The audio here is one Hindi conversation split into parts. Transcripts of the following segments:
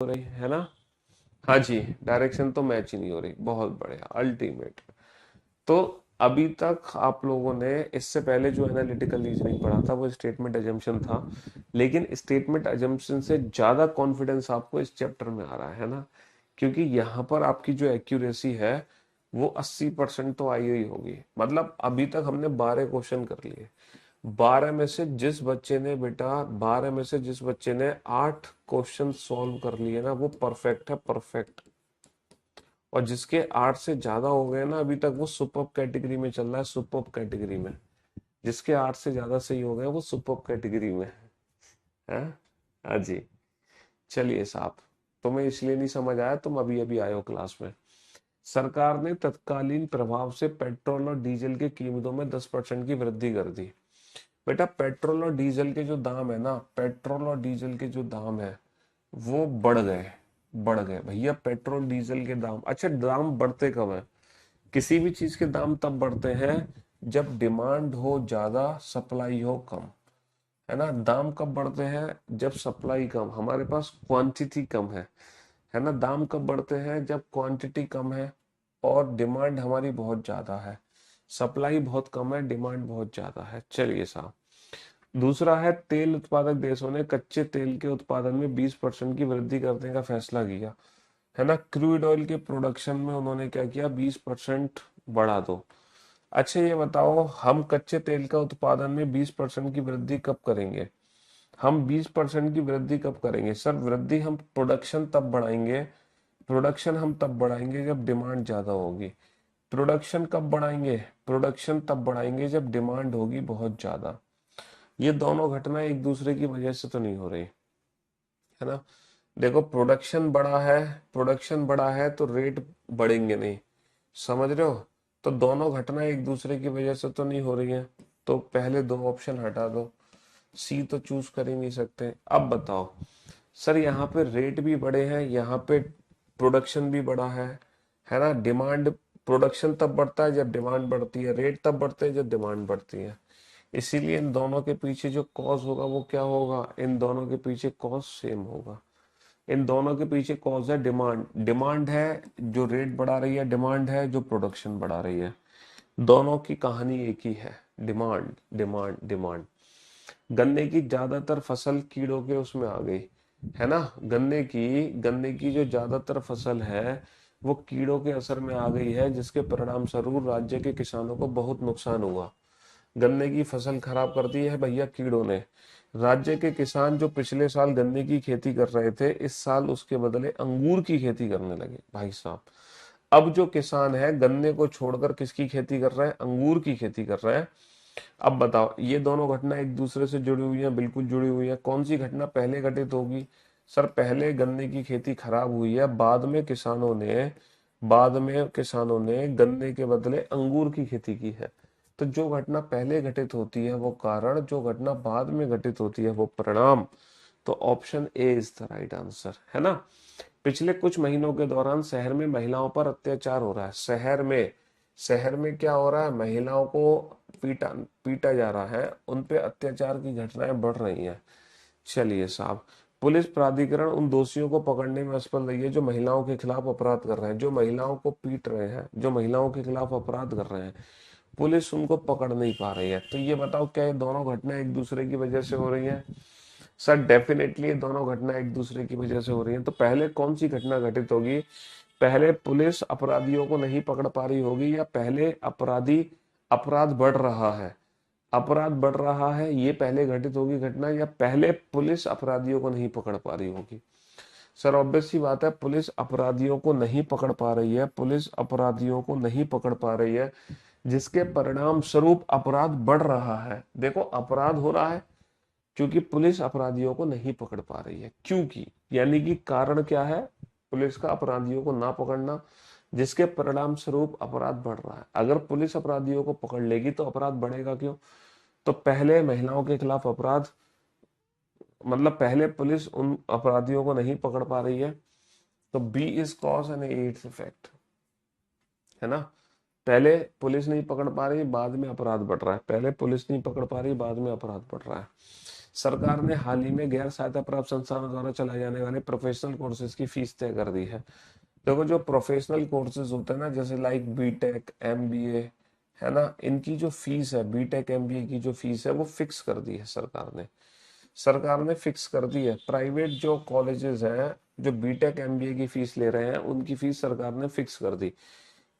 हो रही है ना। हाँ जी, डायरेक्शन तो मैच ही नहीं हो रही। बहुत बढ़िया, अल्टीमेट। तो अभी तक आप लोगों ने इससे पहले जो एनालिटिकल रीजनिंग पढ़ा था वो स्टेटमेंट अजम्पशन था, लेकिन स्टेटमेंट अजम्पशन से ज्यादा कॉन्फिडेंस आपको इस चैप्टर में आ रहा है ना, क्योंकि यहाँ पर आपकी जो एक्यूरेसी है वो 80% तो आई हुई होगी। मतलब अभी तक हमने 12 क्वेश्चन कर लिए। 12 में से जिस बच्चे ने 8 क्वेश्चन सॉल्व कर लिए ना वो परफेक्ट है, परफेक्ट। और जिसके 8 से ज्यादा हो गए ना अभी तक वो सुपर्ब कैटेगरी में चल रहा है, सुपर्ब कैटेगरी में। जिसके 8 से ज्यादा सही हो गए वो सुपर्ब कैटेगरी में है। हाँ जी। चलिए साहब, तुम्हें इसलिए नहीं समझ आया, तुम अभी अभी आए हो क्लास में। सरकार ने तत्कालीन प्रभाव से पेट्रोल और डीजल की कीमतों में 10% की वृद्धि कर दी। बेटा पेट्रोल और डीजल के जो दाम है ना, पेट्रोल और डीजल के जो दाम है वो बढ़ गए। बढ़ गए भैया, पेट्रोल डीजल के दाम। अच्छा, दाम बढ़ते कब है? किसी भी चीज के दाम तब बढ़ते हैं जब डिमांड हो ज्यादा, सप्लाई हो कम। है ना। दाम कब बढ़ते हैं? जब सप्लाई कम, हमारे पास क्वांटिटी कम है ना। दाम कब बढ़ते हैं? जब क्वांटिटी कम है और डिमांड हमारी बहुत ज्यादा है। सप्लाई बहुत कम है, डिमांड बहुत ज्यादा है। चलिए साहब, दूसरा है तेल उत्पादक देशों ने कच्चे तेल के उत्पादन में 20% की वृद्धि करने का फैसला किया। है ना। क्रूड ऑयल के प्रोडक्शन में उन्होंने क्या किया? 20% बढ़ा दो। अच्छा ये बताओ, हम कच्चे तेल का उत्पादन में 20% की वृद्धि कब करेंगे? हम 20% की वृद्धि कब करेंगे सर? वृद्धि हम प्रोडक्शन तब बढ़ाएंगे, प्रोडक्शन हम तब बढ़ाएंगे जब डिमांड ज्यादा होगी। प्रोडक्शन कब बढ़ाएंगे? प्रोडक्शन तब बढ़ाएंगे जब डिमांड होगी बहुत ज्यादा। ये दोनों घटनाएं एक दूसरे की वजह से तो नहीं हो रही, है ना। देखो, प्रोडक्शन बढ़ा है, प्रोडक्शन बढ़ा है तो रेट बढ़ेंगे नहीं। समझ रहे हो? तो दोनों घटनाएं एक दूसरे की वजह से तो नहीं हो रही हैं। तो पहले दो ऑप्शन हटा दो, सी तो चूज कर ही नहीं सकते। अब बताओ सर, यहाँ पे रेट भी बढ़े हैं, यहाँ पे प्रोडक्शन भी बढ़ा है ना। डिमांड, प्रोडक्शन तब बढ़ता है जब डिमांड बढ़ती है, रेट तब बढ़ते हैं जब डिमांड बढ़ती है। इसीलिए इन दोनों के पीछे जो कॉज होगा वो क्या होगा? इन दोनों के पीछे कॉज सेम होगा। इन दोनों के पीछे कॉज है डिमांड। डिमांड है जो रेट बढ़ा रही है, डिमांड है जो प्रोडक्शन बढ़ा रही है। दोनों की कहानी एक ही है, डिमांड डिमांड डिमांड। गन्ने की ज्यादातर फसल कीड़ों के उसमें आ गई, है ना। गन्ने की जो ज्यादातर फसल है वो कीड़ों के असर में आ गई है, जिसके परिणाम स्वरूप राज्य के किसानों को बहुत नुकसान हुआ। गन्ने की फसल खराब कर दी है भैया कीड़ों ने। राज्य के किसान जो पिछले साल गन्ने की खेती कर रहे थे, इस साल उसके बदले अंगूर की खेती करने लगे भाई साहब। अब जो किसान है गन्ने को छोड़कर किसकी खेती कर रहे हैं? अंगूर की खेती कर रहे हैं। अब बताओ, ये दोनों घटना एक दूसरे से जुड़ी हुई हैं? बिल्कुल जुड़ी हुई है। कौन सी घटना पहले घटित होगी? सर पहले गन्ने की खेती खराब हुई है, बाद में किसानों ने गन्ने के बदले अंगूर की खेती की है। तो जो घटना पहले घटित होती है वो कारण, जो घटना बाद में घटित होती है वो परिणाम। तो option A is the right answer, है ना। पिछले कुछ महीनों के दौरान शहर में महिलाओं पर अत्याचार हो रहा है। शहर में क्या हो रहा है? महिलाओं को पीटा पीटा जा रहा है, उन पे अत्याचार की घटनाएं बढ़ रही हैं। चलिए साहब, पुलिस प्राधिकरण उन दोषियों को पकड़ने में असफल रही है जो महिलाओं के खिलाफ अपराध कर रहे हैं। जो महिलाओं को पीट रहे हैं, जो महिलाओं के खिलाफ अपराध कर रहे हैं, पुलिस उनको पकड़ नहीं पा रही है। तो ये बताओ, क्या ये दोनों घटनाएं एक दूसरे की वजह से हो रही हैं? सर डेफिनेटली ये दोनों घटना एक दूसरे की वजह से हो रही हैं। तो पहले कौन सी घटना घटित होगी? पहले पुलिस अपराधियों को नहीं पकड़ पा रही होगी, या पहले अपराधी, अपराध बढ़ रहा है, अपराध बढ़ रहा है, ये पहले घटित होगी घटना, या पहले पुलिस अपराधियों को नहीं पकड़ पा रही होगी? सर ऑब्वियस सी बात है, पुलिस अपराधियों को नहीं पकड़ पा रही है, पुलिस अपराधियों को नहीं पकड़ पा रही है, जिसके परिणाम स्वरूप अपराध बढ़ रहा है। देखो, अपराध हो रहा है क्योंकि पुलिस अपराधियों को नहीं पकड़ पा रही है। क्योंकि, यानी कि कारण क्या है? पुलिस का अपराधियों को ना पकड़ना, जिसके परिणाम स्वरूप अपराध बढ़ रहा है। अगर पुलिस अपराधियों को पकड़ लेगी तो अपराध बढ़ेगा क्यों? तो पहले महिलाओं के खिलाफ अपराध, मतलब पहले पुलिस उन अपराधियों को नहीं पकड़ पा रही है। तो B is cause and A its effect, है ना। पहले पुलिस नहीं पकड़ पा रही, बाद में अपराध बढ़ रहा है। पहले पुलिस नहीं पकड़ पा रही, बाद में अपराध बढ़ रहा है। सरकार ने हाल ही में गैर सहायता प्राप्त संस्थानों द्वारा चलाए जाने वाले प्रोफेशनल कोर्सेज की फीस तय कर दी है। देखो जो प्रोफेशनल कोर्सेज होते हैं ना, जैसे लाइक बीटेक, एमबीए, है ना, इनकी जो फीस है, बीटेक एमबीए की जो फीस है वो फिक्स कर दी है सरकार ने। सरकार ने फिक्स कर दी है। प्राइवेट जो कॉलेजेस हैं जो बीटेक एमबीए की फीस ले रहे हैं, उनकी फीस सरकार ने फिक्स कर दी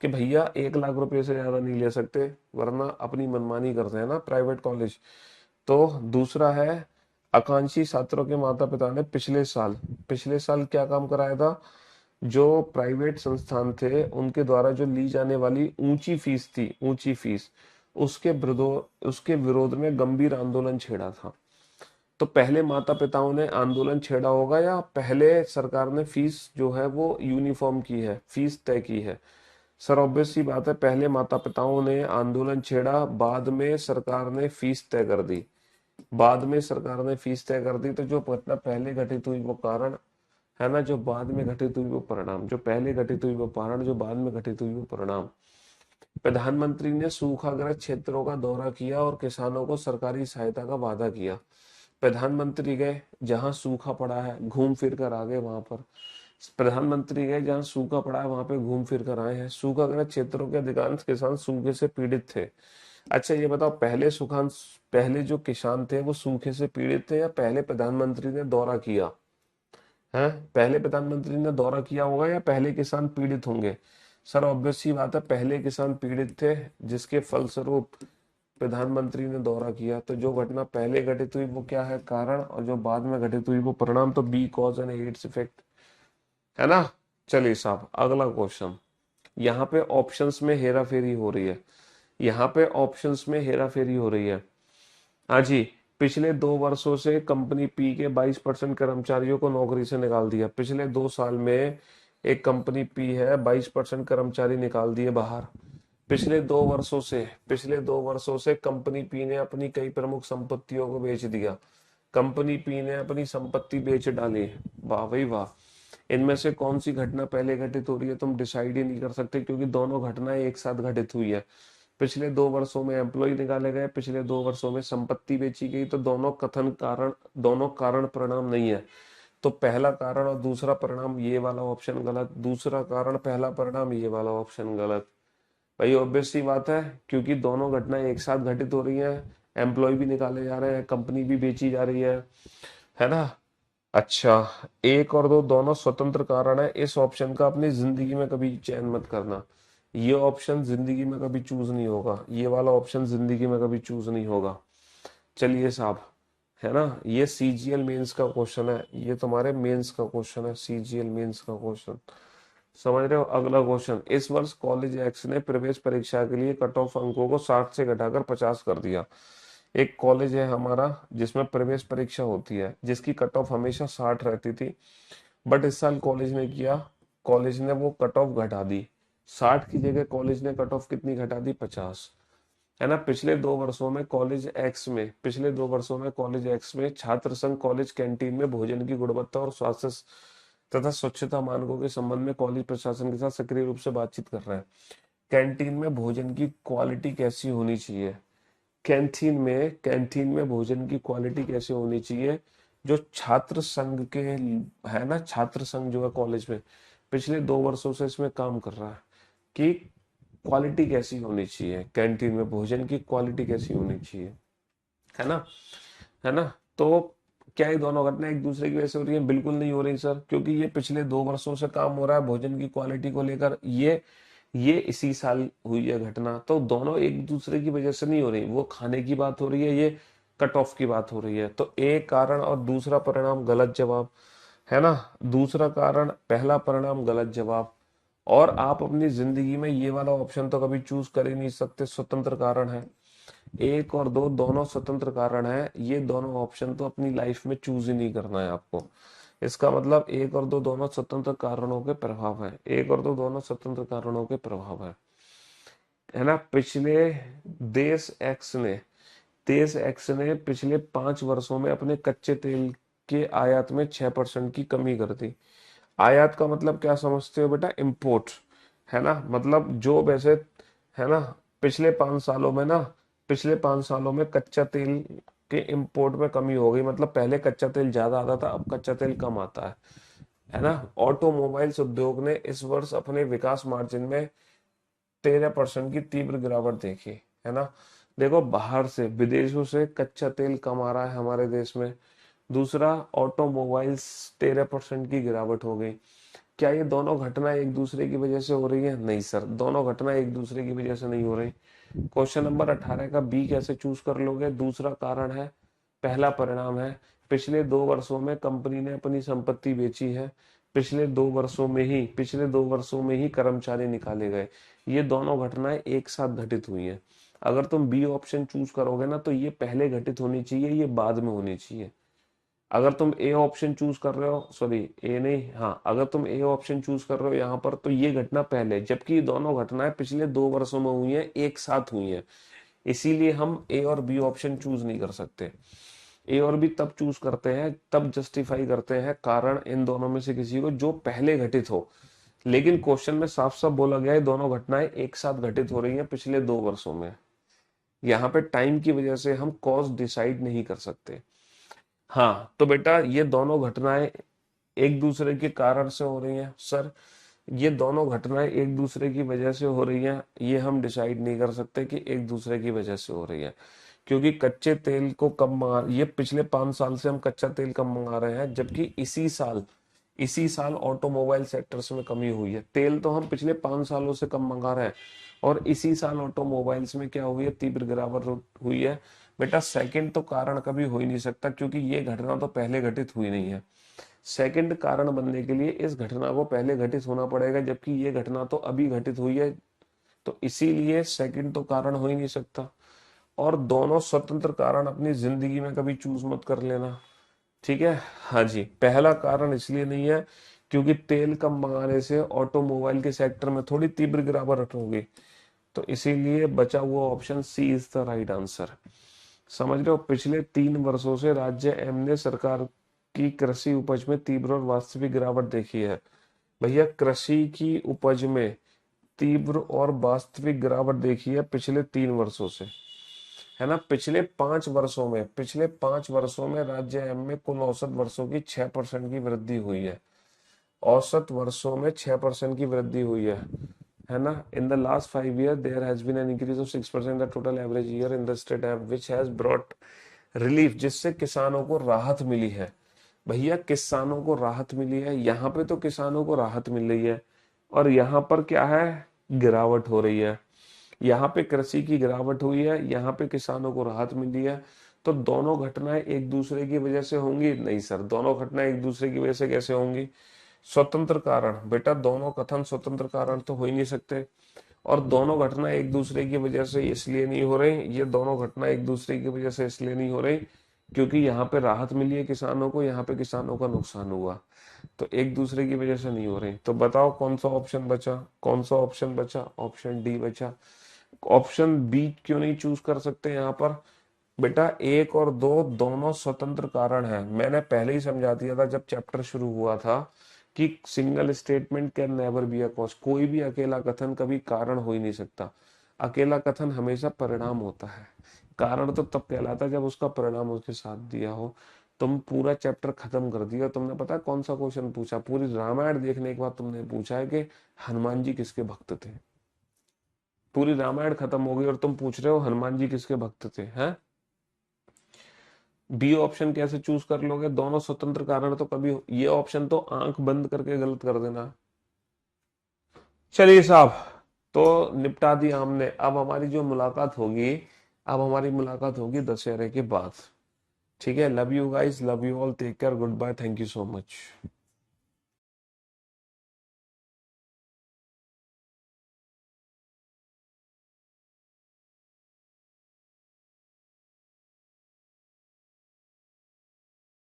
कि भैया 1 लाख रुपए से ज्यादा नहीं ले सकते, वरना अपनी मनमानी करते हैं ना प्राइवेट कॉलेज। तो दूसरा है, आकांक्षी छात्रों के माता पिता ने पिछले साल क्या काम कराया था? जो प्राइवेट संस्थान थे उनके द्वारा जो ली जाने वाली ऊंची फीस थी, ऊंची फीस, उसके विरोध में गंभीर आंदोलन छेड़ा था। तो पहले माता पिताओं ने आंदोलन छेड़ा होगा, या पहले सरकार ने फीस जो है वो यूनिफॉर्म की है, फीस तय की है? सर ऑब्वियस सी बात है, पहले माता पिताओं ने आंदोलन छेड़ा, बाद में सरकार ने फीस तय कर दी। बाद में सरकार ने फीस तय कर दी। तो जो घटना पहले घटित हुई वो कारण, है ना, जो बाद में घटित हुई वो परिणाम, जो पहले घटित हुई वो कारण, जो बाद में घटित हुई वो परिणाम। प्रधानमंत्री ने सूखाग्रस्त क्षेत्रों का दौरा किया और किसानों को सरकारी सहायता का वादा किया। प्रधानमंत्री गए जहां सूखा पड़ा है, घूम फिर कर आ गए वहां पर। प्रधानमंत्री गए जहां सूखा पड़ा है वहां पे घूम फिर कर आए हैं। सूखाग्रस्त क्षेत्रों के अधिकांश किसान सूखे से पीड़ित थे। अच्छा ये बताओ, पहले जो किसान थे वो सूखे से पीड़ित थे, या पहले प्रधानमंत्री ने दौरा किया है? पहले प्रधानमंत्री ने दौरा किया होगा या पहले किसान पीड़ित होंगे? सर ऑब्वियस सी बात है, पहले किसान पीड़ित थे, जिसके फलस्वरूप प्रधानमंत्री ने दौरा किया। तो जो घटना पहले घटित हुई वो क्या है? कारण, और जो बाद में घटित हुई वो परिणाम। तो B cause and A's effect, है ना। चलिए साहब अगला क्वेश्चन। यहाँ पे ऑप्शंस में हेरा फेरी हो रही है, यहाँ पे ऑप्शंस में हेरा फेरी हो रही है। हाँ जी, पिछले 2 वर्षों से कंपनी पी के 22% कर्मचारियों को नौकरी से निकाल दिया। पिछले 2 साल में एक कंपनी पी है 22% कर्मचारी निकाल दिए बाहर। पिछले 2 वर्षों से कंपनी पी ने अपनी कई प्रमुख संपत्तियों को बेच दिया। कंपनी पी ने अपनी संपत्ति बेच डाली। वाह भाई वाह। इनमें से कौन सी घटना पहले घटित हो रही है तुम डिसाइड ही नहीं कर सकते, क्योंकि दोनों घटनाएं एक साथ घटित हुई है। पिछले 2 वर्षों में एम्प्लॉय निकाले गए, पिछले 2 वर्षों में संपत्ति बेची गई। तो दोनों कारण परिणाम नहीं है। तो पहला कारण और दूसरा परिणाम ये वाला ऑप्शन गलत, दूसरा कारण पहला परिणाम ये वाला ऑप्शन गलत। भाई ऑब्वियस सी बात है, क्योंकि दोनों घटनाएं एक साथ घटित हो रही हैं। एम्प्लॉय भी निकाले जा रहे हैं, कंपनी भी बेची जा रही है ना। अच्छा, एक और दो दोनों स्वतंत्र कारण है। इस ऑप्शन का अपनी जिंदगी में कभी चयन मत करना। ये ऑप्शन जिंदगी में कभी चूज नहीं होगा, ये वाला ऑप्शन जिंदगी में कभी चूज नहीं होगा। चलिए साहब, है ना, ये सीजीएल मेंस का क्वेश्चन है, ये तुम्हारे मेंस का क्वेश्चन है, सीजीएल मेंस का क्वेश्चन। समझ रहे हो? अगला क्वेश्चन, इस वर्ष कॉलेज एक्ट ने प्रवेश परीक्षा के लिए कट ऑफ अंकों को 60 से घटाकर 50 कर दिया। एक कॉलेज है हमारा जिसमें प्रवेश परीक्षा होती है, जिसकी कट ऑफ हमेशा 60 रहती थी, बट इस साल कॉलेज ने किया, कॉलेज ने वो कट ऑफ घटा दी। 60 की जगह कॉलेज ने कट ऑफ कितनी घटा दी? 50, है ना। पिछले 2 वर्षों में छात्र संघ कॉलेज कैंटीन में भोजन की गुणवत्ता और स्वास्थ्य तथा स्वच्छता मानकों के संबंध में कॉलेज प्रशासन के साथ सक्रिय रूप से बातचीत कर रहा है। कैंटीन में भोजन की क्वालिटी कैसी होनी चाहिए? कैंटीन में भोजन की क्वालिटी कैसे होनी चाहिए? जो छात्र संघ के, है ना, छात्र संघ जो है कॉलेज में पिछले 2 वर्षों से इसमें काम कर रहा है कि क्वालिटी कैसी होनी चाहिए, कैंटीन में भोजन की क्वालिटी कैसी होनी चाहिए, है ना, है ना। तो क्या ये दोनों घटनाएं एक दूसरे की वजह से हो रही है? बिल्कुल नहीं हो रही सर, क्योंकि ये पिछले 2 वर्षों से काम हो रहा है भोजन की क्वालिटी को लेकर। ये इसी साल हुई है घटना, तो दोनों एक दूसरे की वजह से नहीं हो रही। वो खाने की बात हो रही है, ये कट ऑफ की बात हो रही है। तो एक कारण और दूसरा परिणाम गलत जवाब, है ना। दूसरा कारण पहला परिणाम गलत जवाब। और आप अपनी जिंदगी में ये वाला ऑप्शन तो कभी चूज कर ही नहीं सकते, स्वतंत्र कारण है। एक और दो दोनों स्वतंत्र कारण है, ये दोनों ऑप्शन तो अपनी लाइफ में चूज ही नहीं करना है आपको। इसका मतलब एक और दो दोनों स्वतंत्र कारणों के प्रभाव है, एक और दो दोनों स्वतंत्र कारणों के प्रभाव है ना। देश एक्स ने देश एक्स ने पिछले 5 वर्षों में अपने कच्चे तेल के आयात में 6% की कमी कर दी। आयात का मतलब क्या समझते हो बेटा? इम्पोर्ट, है ना। मतलब जो वैसे, है ना, पिछले 5 सालों में ना, पिछले 5 सालों में कच्चा तेल के इंपोर्ट में कमी हो गई, मतलब पहले कच्चा तेल ज्यादा आता था, अब कच्चा तेल कम आता है ना। ऑटोमोबाइल्स उद्योग ने इस वर्ष अपने विकास मार्जिन में 13% की तीव्र गिरावट देखी, है ना। देखो, बाहर से विदेशों से कच्चा तेल कम आ रहा है हमारे देश में। दूसरा, ऑटोमोबाइल्स 13% की गिरावट हो गई। क्या ये दोनों घटना एक दूसरे की वजह से हो रही है? नहीं सर, दोनों घटना एक दूसरे की वजह से नहीं हो रही। क्वेश्चन नंबर 18 का बी कैसे चूज कर लोगे? दूसरा कारण है, पहला परिणाम है, पिछले 2 वर्षों में कंपनी ने अपनी संपत्ति बेची है। पिछले दो वर्षों में ही कर्मचारी निकाले गए। ये दोनों घटनाएं एक साथ घटित हुई हैं। अगर तुम बी ऑप्शन चूज करोगे ना, तो ये पहले घटित होनी चाहिए, ये बाद में होनी चाहिए। अगर तुम ए ऑप्शन चूज कर रहे हो, सॉरी ए नहीं, हाँ, अगर तुम ए ऑप्शन चूज कर रहे हो यहाँ पर, तो ये घटना पहले, जबकि ये दोनों घटनाएं पिछले 2 वर्षों में हुई हैं, एक साथ हुई हैं। इसीलिए हम ए और बी ऑप्शन चूज नहीं कर सकते। ए और बी तब चूज करते हैं, तब जस्टिफाई करते हैं कारण इन दोनों में से किसी को जो पहले घटित हो। लेकिन क्वेश्चन में साफ साफ बोला गया है दोनों घटनाएं एक साथ घटित हो रही हैं पिछले 2 वर्षों में। यहाँ पे टाइम की वजह से हम कॉज डिसाइड नहीं कर सकते। हाँ, तो बेटा ये दोनों घटनाएं एक दूसरे के कारण से हो रही हैं सर। ये दोनों घटनाएं एक दूसरे की वजह से हो रही हैं, ये हम डिसाइड नहीं कर सकते कि एक दूसरे की वजह से हो रही है। क्योंकि कच्चे तेल को कम मंगा, ये पिछले 5 साल से हम कच्चा तेल कम मंगा रहे हैं, जबकि इसी साल ऑटोमोबाइल सेक्टर्स में कमी हुई है। तेल तो हम पिछले 5 सालों से कम मंगा रहे हैं, और इसी साल ऑटोमोबाइल्स में क्या हुई है? तीव्र गिरावट हुई है। बेटा सेकंड तो कारण कभी हो ही नहीं सकता, क्योंकि ये घटना तो पहले घटित हुई नहीं है। सेकंड कारण बनने के लिए इस घटना को पहले घटित होना पड़ेगा, जबकि ये घटना तो अभी घटित हुई है, तो इसीलिए सेकंड तो कारण हो ही नहीं सकता। और दोनों स्वतंत्र कारण अपनी जिंदगी में कभी चूज मत कर लेना, ठीक है। हाँ जी, पहला कारण इसलिए नहीं है क्योंकि तेल कम मंगाने से ऑटोमोबाइल के सेक्टर में थोड़ी तीव्र गिरावट होगी, तो इसीलिए बचा हुआ option C is the right answer. समझ रहे हो, पिछले 3 वर्षों से राज्य एम ने सरकार की कृषि उपज में तीव्र और वास्तविक गिरावट देखी है। भैया, कृषि की उपज में तीव्र और वास्तविक गिरावट देखी है पिछले 3 वर्षों से, है ना। पिछले 5 वर्षों में राज्य एम में कुल औसत वर्षों की 6% की वृद्धि हुई है। औसत वर्षों में 6% की वृद्धि हुई है ना। In the last 5 years there has been an increase of 6% the total average year in the state which has brought relief, जिससे किसानों को राहत मिली है। भैया, किसानों को राहत मिली है, यहाँ पे तो किसानों को राहत मिल रही है, और यहाँ पर क्या है? गिरावट हो रही है। यहाँ पे कृषि की गिरावट हुई है, यहाँ पे किसानों को राहत मिली है। तो दोनों घटनाएं एक दूसरे की वजह से होंगी? नहीं सर, दोनों घटनाएं एक दूसरे की वजह से कैसे होंगी? स्वतंत्र कारण, बेटा दोनों कथन स्वतंत्र कारण तो हो ही नहीं सकते। और दोनों घटना एक दूसरे की वजह से इसलिए नहीं हो रही, ये दोनों घटना एक दूसरे की वजह से इसलिए नहीं हो रही क्योंकि यहाँ पे राहत मिली है किसानों को, यहाँ पे किसानों का नुकसान हुआ, तो एक दूसरे की वजह से नहीं हो रही। तो बताओ कौन सा ऑप्शन बचा? कौन सा ऑप्शन बचा? ऑप्शन डी बचा। ऑप्शन बी क्यों नहीं चूज कर सकते यहाँ पर? बेटा, 1 और 2 दोनों स्वतंत्र कारण हैं। मैंने पहले ही समझा दिया था जब चैप्टर शुरू हुआ था कि single statement can never be a cause. कोई भी अकेला कथन कभी कारण हो ही नहीं सकता। अकेला कथन हमेशा परिणाम होता है। कारण तो तब कहलाता है जब उसका परिणाम उसके साथ दिया हो। तुम पूरा चैप्टर खत्म कर दिया, तुमने पता है कौन सा क्वेश्चन पूछा? पूरी रामायण देखने के बाद तुमने पूछा है कि हनुमान जी किसके भक्त थे। पूरी रामायण खत्म हो गई और तुम पूछ रहे हो हनुमान जी किसके भक्त थे, हैं? बी ऑप्शन कैसे चूज कर लोगे? दोनों स्वतंत्र कारण तो कभी, ये ऑप्शन तो आंख बंद करके गलत कर देना। चलिए साहब, तो निपटा दिया हमने। अब हमारी मुलाकात होगी दशहरे के बाद। ठीक है, love you guys, love you all, take care, good bye, thank you so much.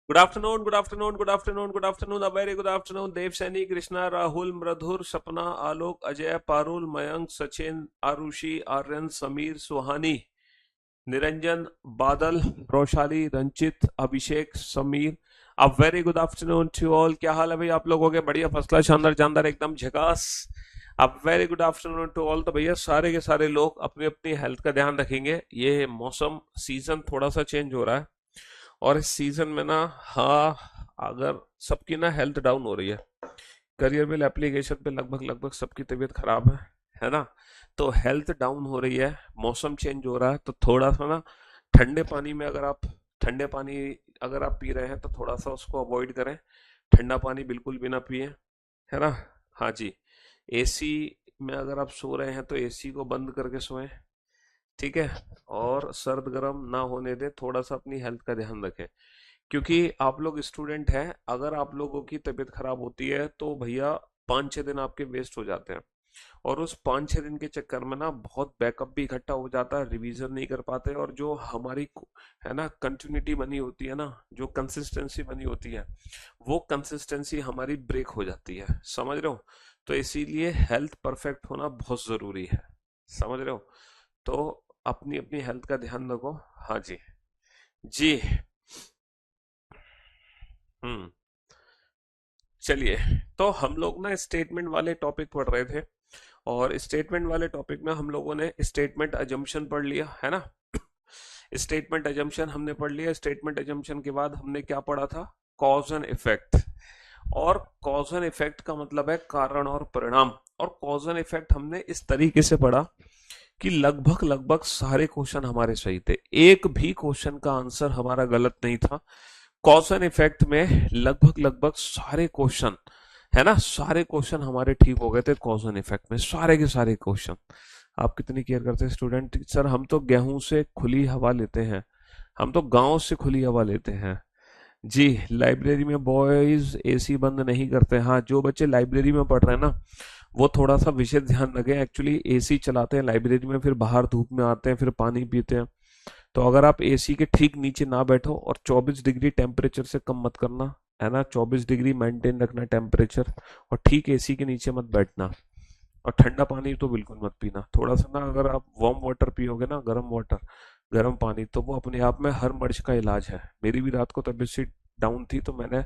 Good afternoon, good afternoon, good afternoon, good afternoon, a very good afternoon. Dev Saini, Krishna, Rahul, Mridhur, Sapna, Alok, Ajay, Parul, Mayank, Sachin, Arushi, Aryan, Sameer, Suhani, Niranjan, Badal, Roshali, Ranchit, Abhishek, Sameer, a very good afternoon to all. क्या हाल है भाई आप लोगों के? बढ़िया, फर्स्ट क्लास, शानदार, जानदार, एकदम झकास। A very good afternoon to all. तो भैया सारे के सारे लोग अपनी अपनी हेल्थ का ध्यान रखेंगे। ये मौसम सीजन थोड़ा सा चेंज हो रहा है, और इस सीजन में ना, हाँ, अगर सबकी ना हेल्थ डाउन हो रही है, करियर बिल एप्लीकेशन पे लगभग लगभग सबकी तबीयत खराब है ना। तो हेल्थ डाउन हो रही है, मौसम चेंज हो रहा है, तो थोड़ा सा ना ठंडे पानी में अगर आप ठंडे पानी अगर आप पी रहे हैं तो थोड़ा सा उसको अवॉइड करें। ठंडा पानी बिल्कुल भी ना पिए, है ना। हाँ जी। एसी में अगर आप सो रहे हैं तो एसी को बंद करके सोएं, ठीक है। और सर्द गर्म ना होने दें, थोड़ा सा अपनी हेल्थ का ध्यान रखें, क्योंकि आप लोग स्टूडेंट हैं। अगर आप लोगों की तबीयत खराब होती है तो भैया 5-6 दिन आपके वेस्ट हो जाते हैं। और उस 5-6 दिन के चक्कर में ना बहुत बैकअप भी इकट्ठा हो जाता है, रिवीजन नहीं कर पाते, और जो हमारी है ना कंटिन्यूटी बनी होती है ना, जो कंसिस्टेंसी बनी होती है, वो कंसिस्टेंसी हमारी ब्रेक हो जाती है, समझ रहे हो। तो इसीलिए हेल्थ परफेक्ट होना बहुत जरूरी है, समझ रहे हो। तो अपनी अपनी हेल्थ का ध्यान रखो। हाँ जी। जी। हम्म। चलिए, तो हम लोग ना स्टेटमेंट वाले टॉपिक पढ़ रहे थे, और स्टेटमेंट वाले टॉपिक में हम लोगों ने स्टेटमेंट अजम्पशन पढ़ लिया है ना। स्टेटमेंट अजम्पशन हमने पढ़ लिया। स्टेटमेंट अजम्पशन के बाद हमने क्या पढ़ा था? Cause and effect. और कॉज एंड इफेक्ट का मतलब है कारण और परिणाम। और कॉज एंड इफेक्ट हमने इस तरीके से पढ़ा कि लगभग लगभग सारे क्वेश्चन हमारे सही थे, एक भी क्वेश्चन का आंसर हमारा गलत नहीं था। कॉज एंड इफेक्ट में लगभग लगभग सारे क्वेश्चन, है ना, सारे क्वेश्चन हमारे ठीक हो गए थे कॉज एंड इफेक्ट में, सारे के सारे क्वेश्चन। आप कितनी केयर करते हैं स्टूडेंट? सर हम तो गेहूं से खुली हवा लेते हैं, हम तो गांव से खुली हवा लेते हैं। जी। लाइब्रेरी में बॉयज एसी बंद नहीं करते। हाँ, जो बच्चे लाइब्रेरी में पढ़ रहे हैं ना, वो थोड़ा सा विशेष ध्यान रखें। एक्चुअली एसी चलाते हैं लाइब्रेरी में, फिर बाहर धूप में आते हैं, फिर पानी पीते हैं। तो अगर आप एसी के ठीक नीचे ना बैठो, और 24 डिग्री टेम्परेचर से कम मत करना, है ना, 24 डिग्री मेंटेन रखना टेम्परेचर, और ठीक एसी के नीचे मत बैठना। और ठंडा पानी तो बिल्कुल मत पीना। थोड़ा सा ना अगर आप वार्म वाटर पियोगे ना, गर्म वाटर, गर्म पानी, तो वो अपने आप में हर मर्ज का इलाज है। मेरी भी रात को तबीयत सी डाउन थी, तो मैंने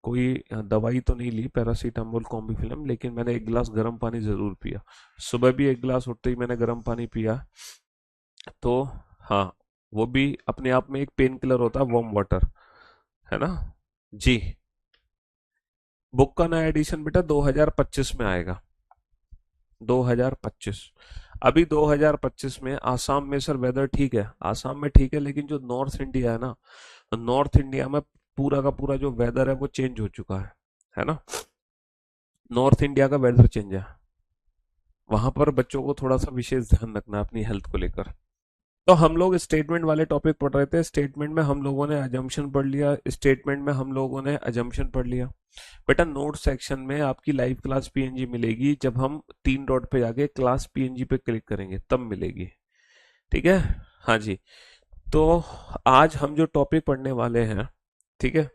कोई दवाई तो नहीं ली, पैरासीटामोल कॉम्बीफिलम, लेकिन मैंने एक गिलास गर्म पानी जरूर पिया। सुबह भी एक गिलास उठते ही मैंने गर्म पानी पिया। तो हाँ, वो भी अपने आप में एक पेन किलर होता है, वार्म वाटर, है ना। जी। बुक का नया एडिशन बेटा 2025 में आएगा। 2025। अभी 2025 में आसाम में सर वेदर ठीक है, आसाम में ठीक है, लेकिन जो नॉर्थ इंडिया है ना, नॉर्थ इंडिया में पूरा का पूरा जो वेदर है वो चेंज हो चुका है ना। नॉर्थ इंडिया का वेदर चेंज है, वहां पर बच्चों को थोड़ा सा विशेष ध्यान रखना है अपनी हेल्थ को लेकर। तो हम लोग स्टेटमेंट वाले टॉपिक पढ़ रहे थे। स्टेटमेंट में हम लोगों ने अजम्पशन पढ़ लिया, स्टेटमेंट में हम लोगों ने अजम्पशन पढ़ लिया। बेटा नोट सेक्शन में आपकी लाइव क्लास पीएनजी मिलेगी, जब हम 3 डॉट पे जाके क्लास पीएनजी पे क्लिक करेंगे तब मिलेगी, ठीक है। हाँ जी। तो आज हम जो टॉपिक पढ़ने वाले हैं, ठीक है,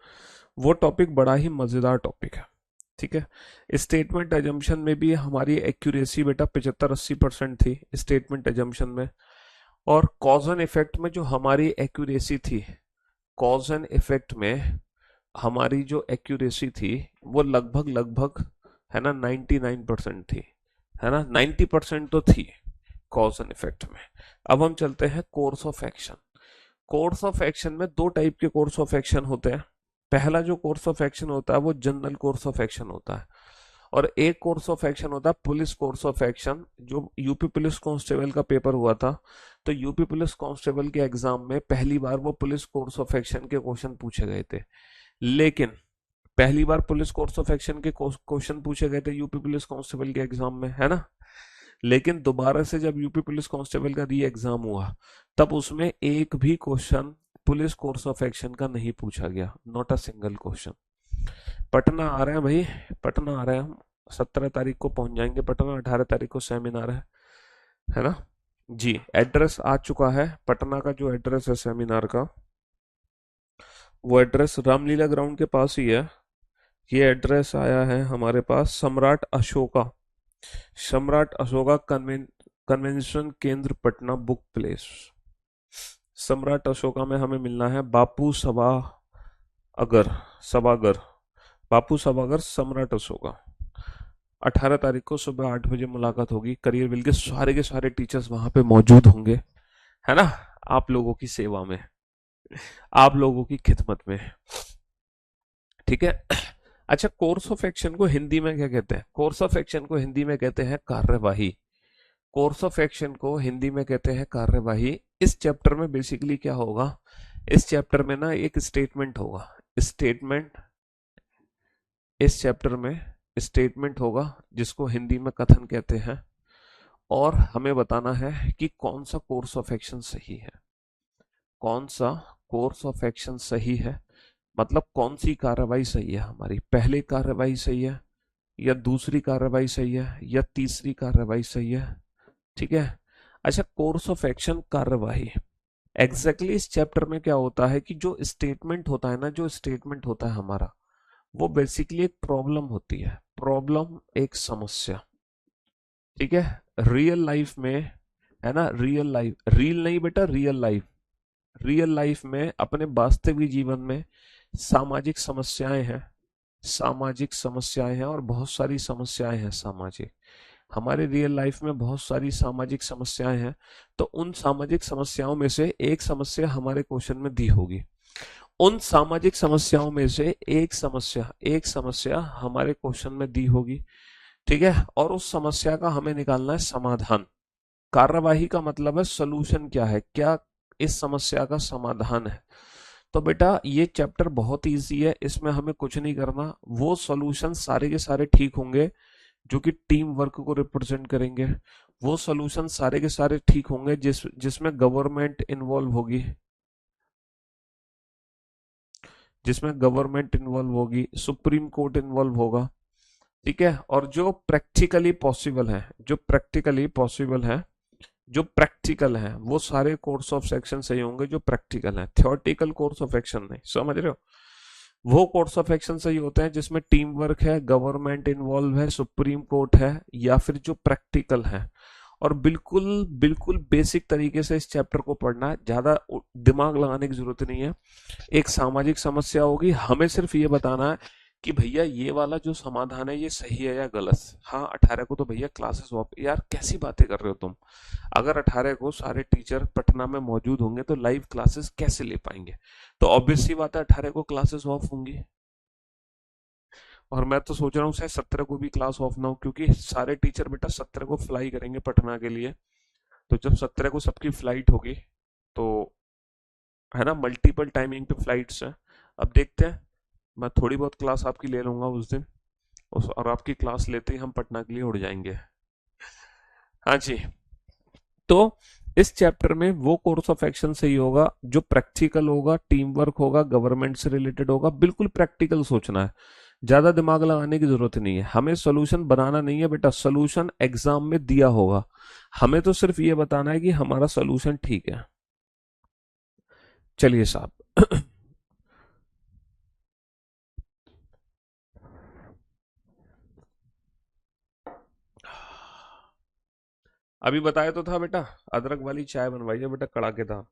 वो टॉपिक बड़ा ही मजेदार टॉपिक है, ठीक है। स्टेटमेंट अजम्पशन में भी हमारी एक्यूरेसी बेटा 75-80% थी स्टेटमेंट अजम्पशन में। और कॉज एंड इफेक्ट में जो हमारी एक्यूरेसी थी, कॉज एंड इफेक्ट में हमारी जो एक्यूरेसी थी वो लगभग लगभग, है ना, 99% थी, है ना, 90% तो थी कॉज एंड इफेक्ट में। अब हम चलते हैं course of action. Course of action में दो टाइप के कोर्स ऑफ एक्शन होते हैं। पहला जो कोर्स ऑफ एक्शन होता है वो जनरल कोर्स ऑफ एक्शन होता है, और एक कोर्स ऑफ एक्शन होता है पुलिस कोर्स ऑफ एक्शन। जो यूपी पुलिस कांस्टेबल का पेपर हुआ था, तो यूपी पुलिस कांस्टेबल के एग्जाम में पहली बार वो पुलिस कोर्स ऑफ एक्शन के क्वेश्चन पूछे गए थे। लेकिन पहली बार पुलिस कोर्स ऑफ एक्शन के क्वेश्चन पूछे गए थे यूपी पुलिस कांस्टेबल के एग्जाम में, है ना। लेकिन दोबारा से जब यूपी पुलिस कांस्टेबल का री एग्जाम हुआ, तब उसमें एक भी question police course of action का नहीं पूछा गया, not a single question. Patna आ रहे हैं भाई, पटना आ रहे हैं हम, 17 तारीख को पहुंच जाएंगे पटना, 18 तारीख को सेमिनार है ना। जी। एड्रेस आ चुका है पटना का, जो एड्रेस है सेमिनार का, वो एड्रेस रामलीला ग्राउंड के पास ही है। ये एड्रेस आया है हमारे पास सम्राट अशोका, सम्राट अशोका कन्वेंशन केंद्र पटना, बुक प्लेस। सम्राट अशोका में हमें मिलना है बापू सभा अगर सभागर, बापू सभागर सम्राट अशोका। 18 तारीख को सुबह 8 बजे मुलाकात होगी। करियर विल के सारे टीचर्स वहां पे मौजूद होंगे, है ना, आप लोगों की सेवा में। आप लोगों की खिदमत में। ठीक है। अच्छा, कोर्स ऑफ एक्शन को हिंदी में क्या कहते हैं? कोर्स ऑफ एक्शन को हिंदी में कहते हैं कार्यवाही। कोर्स ऑफ एक्शन को हिंदी में कहते हैं कार्यवाही। इस चैप्टर में बेसिकली क्या होगा, इस चैप्टर में ना एक स्टेटमेंट होगा, स्टेटमेंट, इस चैप्टर में स्टेटमेंट होगा जिसको हिंदी में कथन कहते हैं, और हमें बताना है कि कौन सा कोर्स ऑफ एक्शन सही है, कौन सा कोर्स ऑफ एक्शन सही है, मतलब कौन सी कार्रवाई सही है हमारी, पहली कार्रवाई सही है या दूसरी कार्रवाई सही है या तीसरी कार्रवाई सही है। ठीक है। अच्छा, कोर्स ऑफ एक्शन कार्रवाई, एग्जैक्टली इस चैप्टर में क्या होता है कि जो स्टेटमेंट होता है ना, जो स्टेटमेंट होता है हमारा, वो बेसिकली एक प्रॉब्लम होती है, प्रॉब्लम एक समस्या। ठीक है। रियल लाइफ में, है ना, रियल लाइफ, रील नहीं बेटा, रियल लाइफ, रियल लाइफ में अपने वास्तविक जीवन में सामाजिक समस्याएं हैं, सामाजिक समस्याएं हैं और बहुत सारी समस्याएं हैं सामाजिक, हमारे रियल लाइफ में बहुत सारी सामाजिक समस्याएं हैं। तो उन सामाजिक समस्याओं में से एक समस्या हमारे क्वेश्चन में दी होगी, उन सामाजिक समस्याओं में से एक समस्या हमारे क्वेश्चन में दी होगी। ठीक है। और उस समस्या का हमें निकालना है समाधान। कार्यवाही का मतलब है सोल्यूशन क्या है, क्या इस समस्या का समाधान है। तो बेटा ये चैप्टर बहुत इजी है, इसमें हमें कुछ नहीं करना, वो सॉल्यूशन सारे के सारे ठीक होंगे जो कि टीम वर्क को रिप्रेजेंट करेंगे, वो सॉल्यूशन सारे के सारे ठीक होंगे जिसमें गवर्नमेंट इन्वॉल्व होगी, जिसमें गवर्नमेंट इन्वॉल्व होगी, सुप्रीम कोर्ट इन्वॉल्व होगा। ठीक है। और जो प्रैक्टिकली पॉसिबल है, जो प्रैक्टिकली पॉसिबल है, जो प्रैक्टिकल है, वो सारे कोर्स ऑफ एक्शन सही होंगे जो प्रैक्टिकल है, थियोरेटिकल कोर्स ऑफ एक्शन नहीं, समझ रहे हो? वो कोर्स ऑफ एक्शन सही होते हैं जिसमें टीम वर्क है, गवर्नमेंट इन्वॉल्व है, सुप्रीम कोर्ट है, या फिर जो प्रैक्टिकल है। और बिल्कुल बिल्कुल बेसिक तरीके से इस चैप्टर को पढ़ना है, ज्यादा दिमाग लगाने की जरूरत नहीं है। एक सामाजिक समस्या होगी, हमें सिर्फ ये बताना है कि भैया ये वाला जो समाधान है ये सही है या गलत। हाँ, 18 को तो भैया क्लासेस ऑफ, यार कैसी बातें कर रहे हो तुम, अगर 18 को सारे टीचर पटना में मौजूद होंगे तो लाइव क्लासेस कैसे ले पाएंगे? तो ऑब्वियस सी बात है 18 को क्लासेस ऑफ होंगी। और मैं तो सोच रहा हूँ शायद 17 को भी क्लास ऑफ ना हो, क्योंकि सारे टीचर बेटा 17 को फ्लाई करेंगे पटना के लिए। तो जब 17 को सबकी फ्लाइट होगी तो, है ना, मल्टीपल टाइमिंग पे फ्लाइट्स हैं। अब देखते हैं, मैं थोड़ी बहुत क्लास आपकी ले लूंगा उस दिन, और आपकी क्लास लेते ही हम पटना के लिए उड़ जाएंगे। हाँ जी। तो इस चैप्टर में वो कोर्स ऑफ एक्शन सही होगा जो प्रैक्टिकल होगा, टीम वर्क होगा, गवर्नमेंट से रिलेटेड होगा, बिल्कुल प्रैक्टिकल सोचना है, ज्यादा दिमाग लगाने की जरूरत नहीं है, हमें सोल्यूशन बनाना नहीं है बेटा, सोल्यूशन एग्जाम में दिया होगा, हमें तो सिर्फ ये बताना है कि हमारा सोल्यूशन ठीक है। चलिए साहब। अभी बताया तो था बेटा, अदरक वाली चाय बनवाइए बेटा, कड़ाकेदार।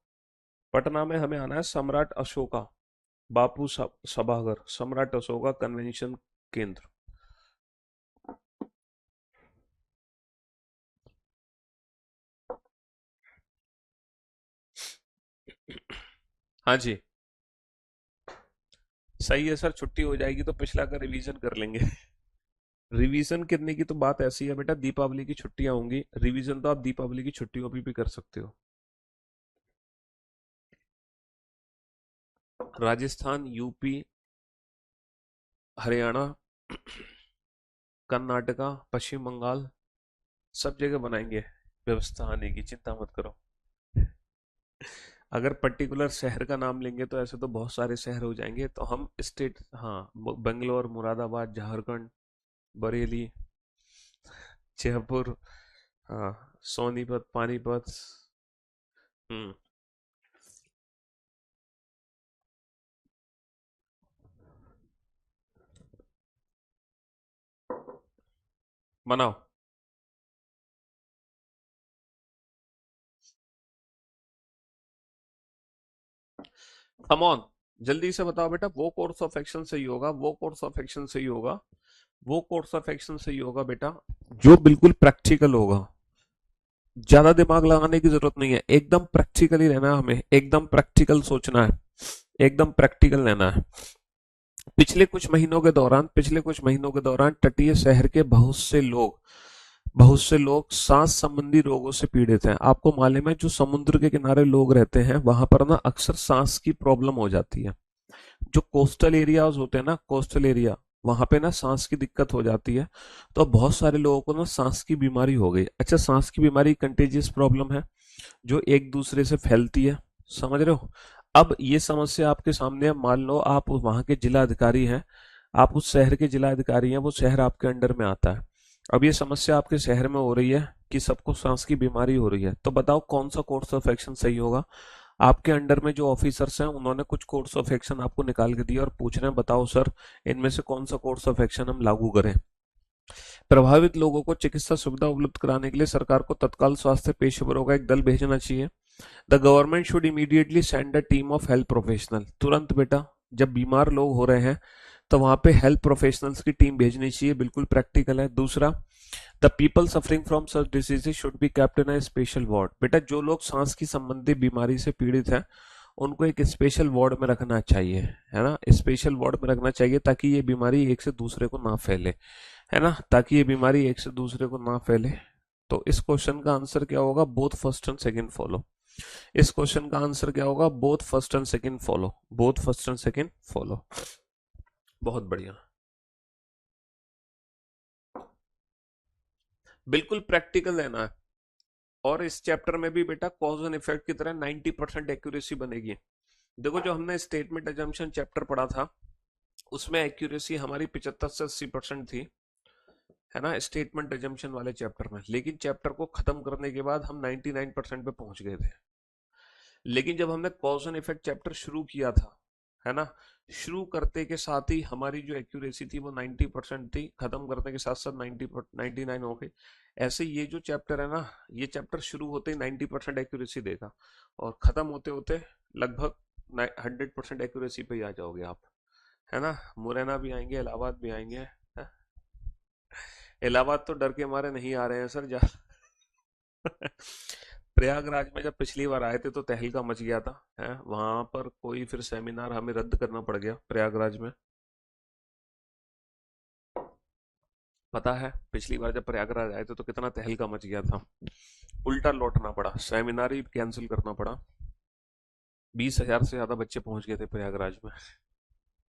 पटना में हमें आना है सम्राट अशोका, बापू सभागार, सम्राट अशोका कन्वेंशन केंद्र। हाँ जी। सही है सर, छुट्टी हो जाएगी तो पिछला का रिवीजन कर लेंगे। रिवीजन करने की तो बात ऐसी है बेटा, दीपावली की छुट्टियां होंगी, रिवीजन तो आप दीपावली की छुट्टियों पे भी कर सकते हो। राजस्थान, यूपी, हरियाणा, कर्नाटका, पश्चिम बंगाल, सब जगह बनाएंगे व्यवस्था आने की, चिंता मत करो। अगर पर्टिकुलर शहर का नाम लेंगे तो ऐसे तो बहुत सारे शहर हो जाएंगे, तो हम स्टेट, हाँ, बेंगलोर, मुरादाबाद, झारखंड, बरेली, जयपुर, हाँ, सोनीपत, पानीपत। हम्म। बनाओ। कम ऑन, जल्दी से बताओ बेटा, वो कोर्स ऑफ एक्शन सही होगा, वो कोर्स ऑफ एक्शन सही होगा, वो कोर्स ऑफ एक्शन सही होगा बेटा जो बिल्कुल प्रैक्टिकल होगा, ज्यादा दिमाग लगाने की जरूरत नहीं है, एकदम प्रैक्टिकली रहना है, हमें एकदम प्रैक्टिकल सोचना है। एकदम प्रैक्टिकल लेना है। पिछले कुछ महीनों के दौरान तटीय शहर के बहुत से लोग सांस संबंधी रोगों से पीड़ित हैं। आपको मालूम है जो समुद्र के किनारे लोग रहते हैं वहां पर ना अक्सर सांस की प्रॉब्लम हो जाती है। जो कोस्टल एरियाज होते हैं ना, कोस्टल एरिया, वहां पे ना सांस की दिक्कत हो जाती है। तो अब बहुत सारे लोगों को ना सांस की बीमारी हो गई। अच्छा, सांस की बीमारी कंटेजियस प्रॉब्लम है जो एक दूसरे से फैलती है, समझ रहे हो। अब ये समस्या आपके सामने है। मान लो आप वहां के जिला अधिकारी हैं, आप उस शहर के जिला अधिकारी हैं, वो शहर आपके अंडर में आता है। अब ये समस्या आपके शहर में हो रही है कि सबको सांस की बीमारी हो रही है, तो बताओ कौन सा कोर्स ऑफ एक्शन सही होगा। आपके अंडर में जो ऑफिसर्स हैं उन्होंने कुछ कोर्स ऑफ एक्शन आपको निकाल के दिया और पूछ रहे हैं बताओ सर इनमें से कौन सा कोर्स ऑफ एक्शन हम लागू करें। प्रभावित लोगों को चिकित्सा सुविधा उपलब्ध कराने के लिए सरकार को तत्काल स्वास्थ्य पेशेवरों का एक दल भेजना चाहिए। The government should immediately send a team of health professional. तुरंत बेटा, जब बीमार लोग हो रहे हैं तो वहां पे हेल्थ प्रोफेशनल्स की टीम भेजनी चाहिए, बिल्कुल प्रैक्टिकल है। दूसरा, the people suffering from such diseases should be kept in a special ward. बेटा, जो लोग सांस की संबंधी बीमारी से पीड़ित हैं उनको एक स्पेशल वार्ड में रखना चाहिए, है ना, स्पेशल वार्ड में रखना चाहिए ताकि ये बीमारी एक से दूसरे को ना फैले, है ना, ताकि ये बीमारी एक से दूसरे को ना फैले। तो इस क्वेश्चन का आंसर क्या होगा, both first and second follow. इस क्वेश्चन का आंसर क्या होगा, both first and second follow, both first and second follow. बहुत बढ़िया, बिल्कुल प्रैक्टिकल लेना है। और इस चैप्टर में भी बेटा कॉज एंड इफेक्ट की तरह 90% एक्यूरेसी बनेगी। देखो, जो हमने स्टेटमेंट एजम्पशन चैप्टर पढ़ा था उसमें एक्यूरेसी हमारी 75 से 80% थी, है ना, स्टेटमेंट एजम्पशन वाले चैप्टर में। लेकिन चैप्टर को खत्म करने के बाद हम 99% पे पहुंच गए थे। लेकिन जब हमने कॉज एंड इफेक्ट चैप्टर शुरू किया था, है ना, शुरू करते के साथ ही हमारी जो एक्यूरेसी थी वो 90% थी, खत्म करने के साथ साथ 99 हो गई। ऐसे ये जो चैप्टर है ना, ये चैप्टर शुरू होते ही 90% एक्यूरेसी देगा और खत्म होते होते लगभग 100% एक्यूरेसी पे ही आ जाओगे आप, है ना। मुरैना भी आएंगे, इलाहाबाद भी आएंगे, है? इलाहाबाद तो डर के मारे नहीं आ रहे हैं सर, जा प्रयागराज में जब पिछली बार आए थे तो तहलका मच गया था, है, वहां पर कोई फिर सेमिनार हमें रद्द करना पड़ गया प्रयागराज में। पता है पिछली बार जब प्रयागराज आए थे तो कितना तहलका मच गया था, उल्टा लौटना पड़ा, सेमिनार ही कैंसिल करना पड़ा। 20,000 से ज्यादा बच्चे पहुंच गए थे प्रयागराज में।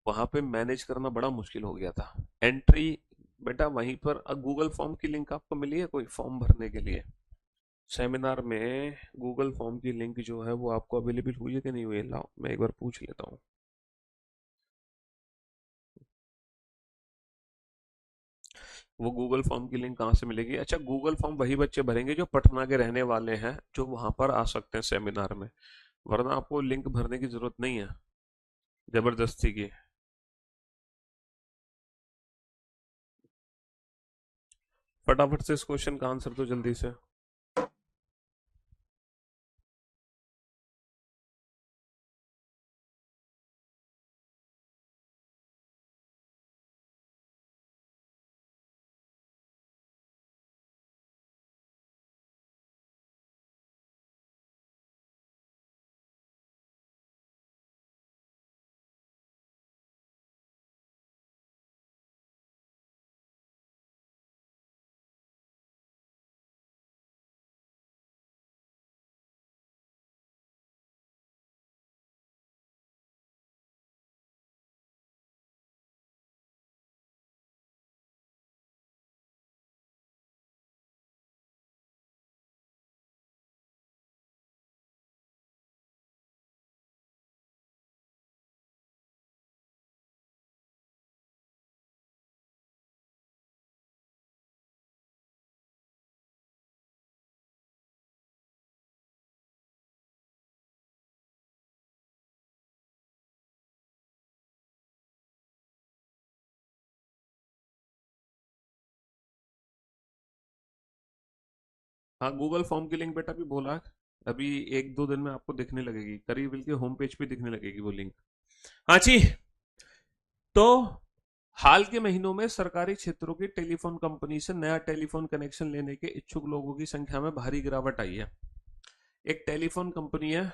वहां पे मैनेज करना बड़ा मुश्किल हो गया था। एंट्री, बेटा वहीं पर गूगल फॉर्म की लिंक आपको मिली है कोई फॉर्म भरने के लिए सेमिनार में? गूगल फॉर्म की लिंक जो है वो आपको अवेलेबल हुई है कि नहीं हुई है? लाओ मैं एक बार पूछ लेता हूँ। वो गूगल फॉर्म की लिंक कहाँ से मिलेगी? अच्छा, गूगल फॉर्म वही बच्चे भरेंगे जो पटना के रहने वाले हैं, जो वहां पर आ सकते हैं सेमिनार में, वरना आपको लिंक भरने की जरूरत नहीं है जबरदस्ती की। फटाफट से इस क्वेश्चन का आंसर तो जल्दी से। हाँ, गूगल फॉर्म की लिंक बेटा भी बोला है, अभी 1-2 दिन में आपको दिखने लगेगी, करीब बल्कि होम पेज पे दिखने लगेगी वो लिंक। हाँ जी। तो हाल के महीनों में सरकारी क्षेत्रों की टेलीफोन कंपनी से नया टेलीफोन कनेक्शन लेने के इच्छुक लोगों की संख्या में भारी गिरावट आई है। एक टेलीफोन कंपनी है,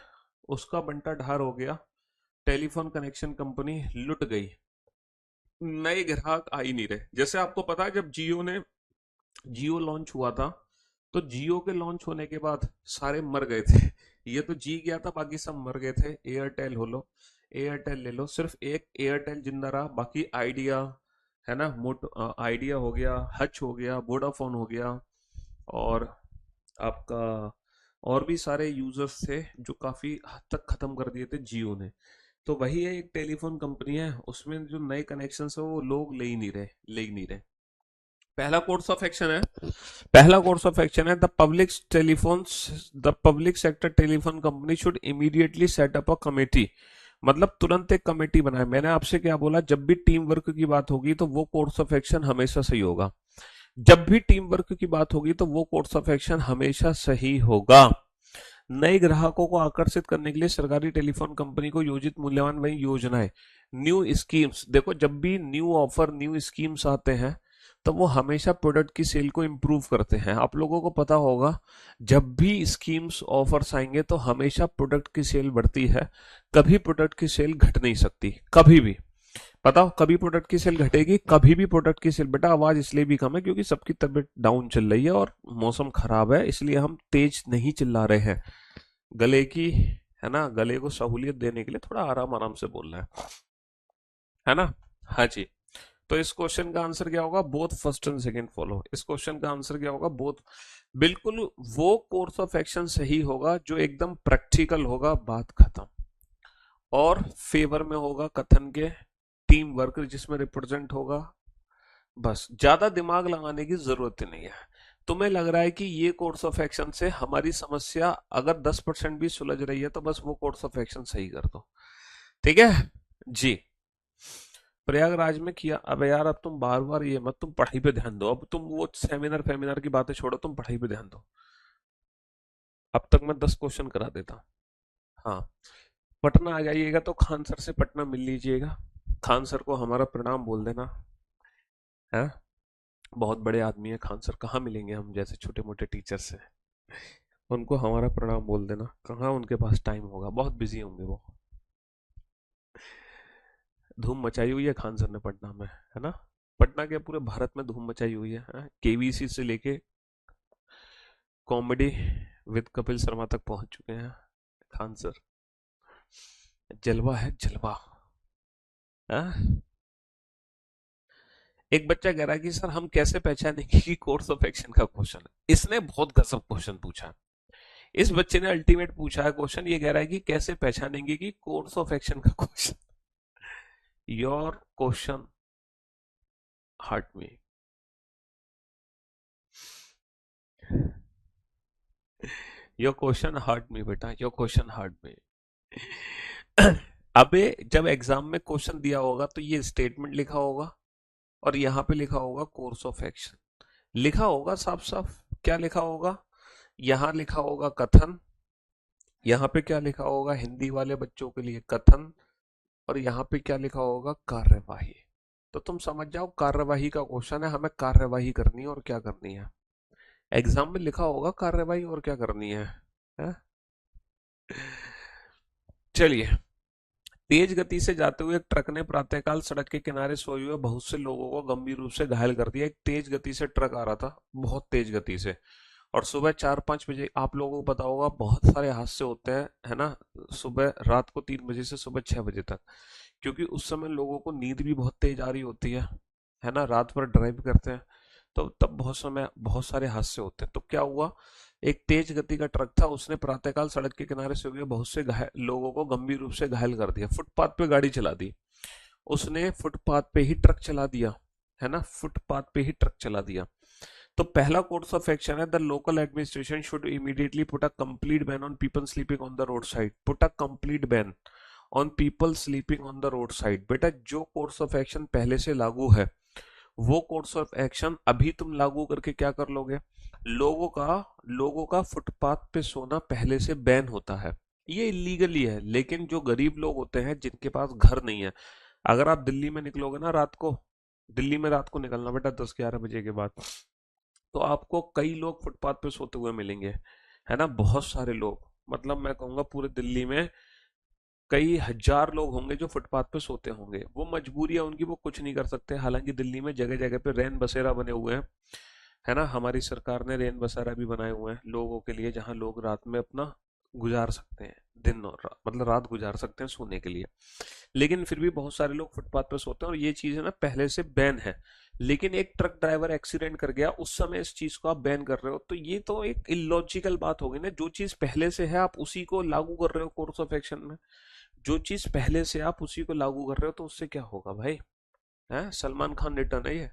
उसका बंटा ढार हो गया। टेलीफोन कनेक्शन कंपनी लुट गई, नए ग्राहक आ ही नहीं रहे। जैसे आपको पता है जब जियो लॉन्च हुआ था, तो जियो के लॉन्च होने के बाद सारे मर गए थे। ये तो जी गया था, बाकी सब मर गए थे। एयरटेल हो लो, एयरटेल ले लो, सिर्फ एक एयरटेल जिंदा रहा, बाकी आइडिया, है ना, आइडिया हो गया, हच हो गया, वोडाफोन हो गया, और आपका और भी सारे यूजर्स थे जो काफी हद तक खत्म कर दिए थे जियो ने। तो वही है, एक टेलीफोन कंपनी है, उसमें जो नए कनेक्शन है वो लोग ले ही नहीं रहे। पहला कोर्स ऑफ एक्शन है, पहला कोर्स ऑफ एक्शन है, the public sector telephone company should immediately set up a committee. मतलब तुरंत एक कमेटी बनाए। मैंने आपसे क्या बोला, जब भी टीम वर्क की बात होगी तो वो कोर्स ऑफ एक्शन हमेशा सही होगा। जब भी टीम वर्क की बात होगी तो वो कोर्स ऑफ एक्शन हमेशा सही होगा। नए ग्राहकों को आकर्षित करने के लिए सरकारी टेलीफोन कंपनी को योजित मूल्यवान वही योजनाएं, न्यू स्कीम्स। देखो, जब भी न्यू ऑफर, न्यू स्कीम्स आते हैं तो वो हमेशा प्रोडक्ट की सेल को इम्प्रूव करते हैं। आप लोगों को पता होगा, जब भी स्कीम्स ऑफर्स आएंगे तो हमेशा प्रोडक्ट की सेल बढ़ती है, कभी प्रोडक्ट की सेल घट नहीं सकती, कभी भी। बताओ, कभी प्रोडक्ट की सेल घटेगी? कभी भी प्रोडक्ट की सेल। बेटा आवाज इसलिए भी कम है क्योंकि सबकी तबीयत डाउन चल रही है और मौसम खराब है, इसलिए हम तेज नहीं चिल्ला रहे हैं। गले की, है ना, गले को सहूलियत देने के लिए थोड़ा आराम आराम से बोलना है ना। हाँ जी। तो इस क्वेश्चन का आंसर क्या होगा? Both first and second follow. इस क्वेश्चन का आंसर क्या होगा? बोथ। बिल्कुल वो कोर्स ऑफ एक्शन सही होगा जो एकदम प्रैक्टिकल होगा, बात खत्म, और फेवर में होगा कथन के, टीम वर्क जिसमें रिप्रेजेंट होगा। बस ज्यादा दिमाग लगाने की जरूरत ही नहीं है। तुम्हें लग रहा है कि ये कोर्स ऑफ एक्शन से हमारी समस्या अगर 10% भी सुलझ रही है तो बस वो कोर्स ऑफ एक्शन सही कर दो, ठीक है जी। प्रयागराज में किया। अब यार, अब तुम बार बार ये मत, तुम पढ़ाई पे ध्यान दो। अब तुम वो सेमिनार फेमिनार की बातें छोड़ो, तुम पढ़ाई पे ध्यान दो। अब तक मैं 10 क्वेश्चन करा देता हूँ। हाँ, पटना आ जाइएगा तो खान सर से पटना मिल लीजिएगा। खान सर को हमारा प्रणाम बोल देना, है। बहुत बड़े आदमी है खान सर, कहाँ मिलेंगे हम जैसे छोटे मोटे टीचर से। उनको हमारा प्रणाम बोल देना। कहाँ उनके पास टाइम होगा, बहुत बिजी होंगे वो। धूम मचाई हुई है खान सर ने पटना में, है ना। पटना के पूरे भारत में धूम मचाई हुई है। केवीसी से लेके कॉमेडी विद कपिल शर्मा तक पहुंच चुके हैं खान सर। जलवा है, जलवा। हाँ? एक बच्चा कह रहा है कि सर हम कैसे पहचानेंगे कि कोर्स ऑफ एक्शन का क्वेश्चन है। इसने बहुत गजब क्वेश्चन पूछा है। इस बच्चे ने अल्टीमेट पूछा है क्वेश्चन, ये कह रहा है कि कैसे पहचानेंगे कि कोर्स ऑफ एक्शन का question. Your question hurt me. Your question hurt me बेटा, योर क्वेश्चन हर्ट मी। अबे, जब एग्जाम में क्वेश्चन दिया होगा तो ये स्टेटमेंट लिखा होगा और यहाँ पे लिखा होगा कोर्स ऑफ एक्शन, लिखा होगा साफ साफ। क्या लिखा होगा? यहाँ लिखा होगा कथन, यहाँ पे क्या लिखा होगा हिंदी वाले बच्चों के लिए? कथन। और यहाँ पे क्या लिखा होगा? कार्यवाही। तो तुम समझ जाओ, कार्यवाही का क्वेश्चन है, हमें कार्यवाही करनी है और क्या करनी है। एग्जाम में लिखा होगा कार्यवाही और क्या करनी है? चलिए। तेज गति से जाते हुए एक ट्रक ने प्रातःकाल सड़क के किनारे सोए हुए बहुत से लोगों को गंभीर रूप से घायल कर दिया। एक तेज गति से ट्रक आ रहा था, बहुत तेज गति से, और सुबह 4-5 बजे, आप लोगों को पता होगा बहुत सारे हादसे होते हैं, है ना, सुबह रात को 3 बजे से सुबह 6 बजे तक, क्योंकि उस समय लोगों को नींद भी बहुत तेज आ रही होती है ना, रात भर ड्राइव करते हैं, तो तब बहुत सारे हादसे होते हैं। तो क्या हुआ, एक तेज गति का ट्रक था, उसने प्रातःकाल सड़क के किनारे से हुए बहुत से लोगों को गंभीर रूप से घायल कर दिया। फुटपाथ पे गाड़ी चला दी उसने, फुटपाथ पे ही ट्रक चला दिया, है ना, फुटपाथ पे ही ट्रक चला दिया। तो पहला कोर्स ऑफ एक्शन है, the local administration should immediately put a complete ban on people sleeping on the road side. Put a complete ban on people sleeping on the road side. बेटा, जो कोर्स ऑफ एक्शन पहले से लागू है वो कोर्स ऑफ एक्शन अभी तुम लागू करके क्या कर लोगे? लोगों का फुटपाथ पे सोना पहले से बैन होता है, ये इलीगली है। लेकिन जो गरीब लोग होते हैं जिनके पास घर नहीं है, अगर आप दिल्ली में निकलोगे ना रात को, दिल्ली में रात को निकलना बेटा 10-11 बजे के बाद, तो आपको कई लोग फुटपाथ पे सोते हुए मिलेंगे, है ना, बहुत सारे लोग। मतलब मैं कहूंगा पूरे दिल्ली में कई हजार लोग होंगे जो फुटपाथ पे सोते होंगे, वो मजबूरी है उनकी, वो कुछ नहीं कर सकते। हालांकि दिल्ली में जगह जगह पे रैन बसेरा बने हुए हैं, है ना, हमारी सरकार ने रैन बसेरा भी बनाए हुए हैं लोगों के लिए, जहां लोग रात में अपना गुजार सकते हैं, दिन और रात, मतलब रात गुजार सकते हैं सोने के लिए। लेकिन फिर भी बहुत सारे लोग फुटपाथ पर सोते हैं, और ये चीज है ना पहले से बैन है। लेकिन एक ट्रक ड्राइवर एक्सीडेंट कर गया, उस समय इस चीज को आप बैन कर रहे हो, तो ये तो एक इलॉजिकल बात हो गई ना। जो चीज पहले से है आप उसी को लागू कर रहे हो कोर्स ऑफ एक्शन में, जो चीज पहले से आप उसी को लागू कर रहे हो, तो उससे क्या होगा भाई? है सलमान खान रिटर्न है ये।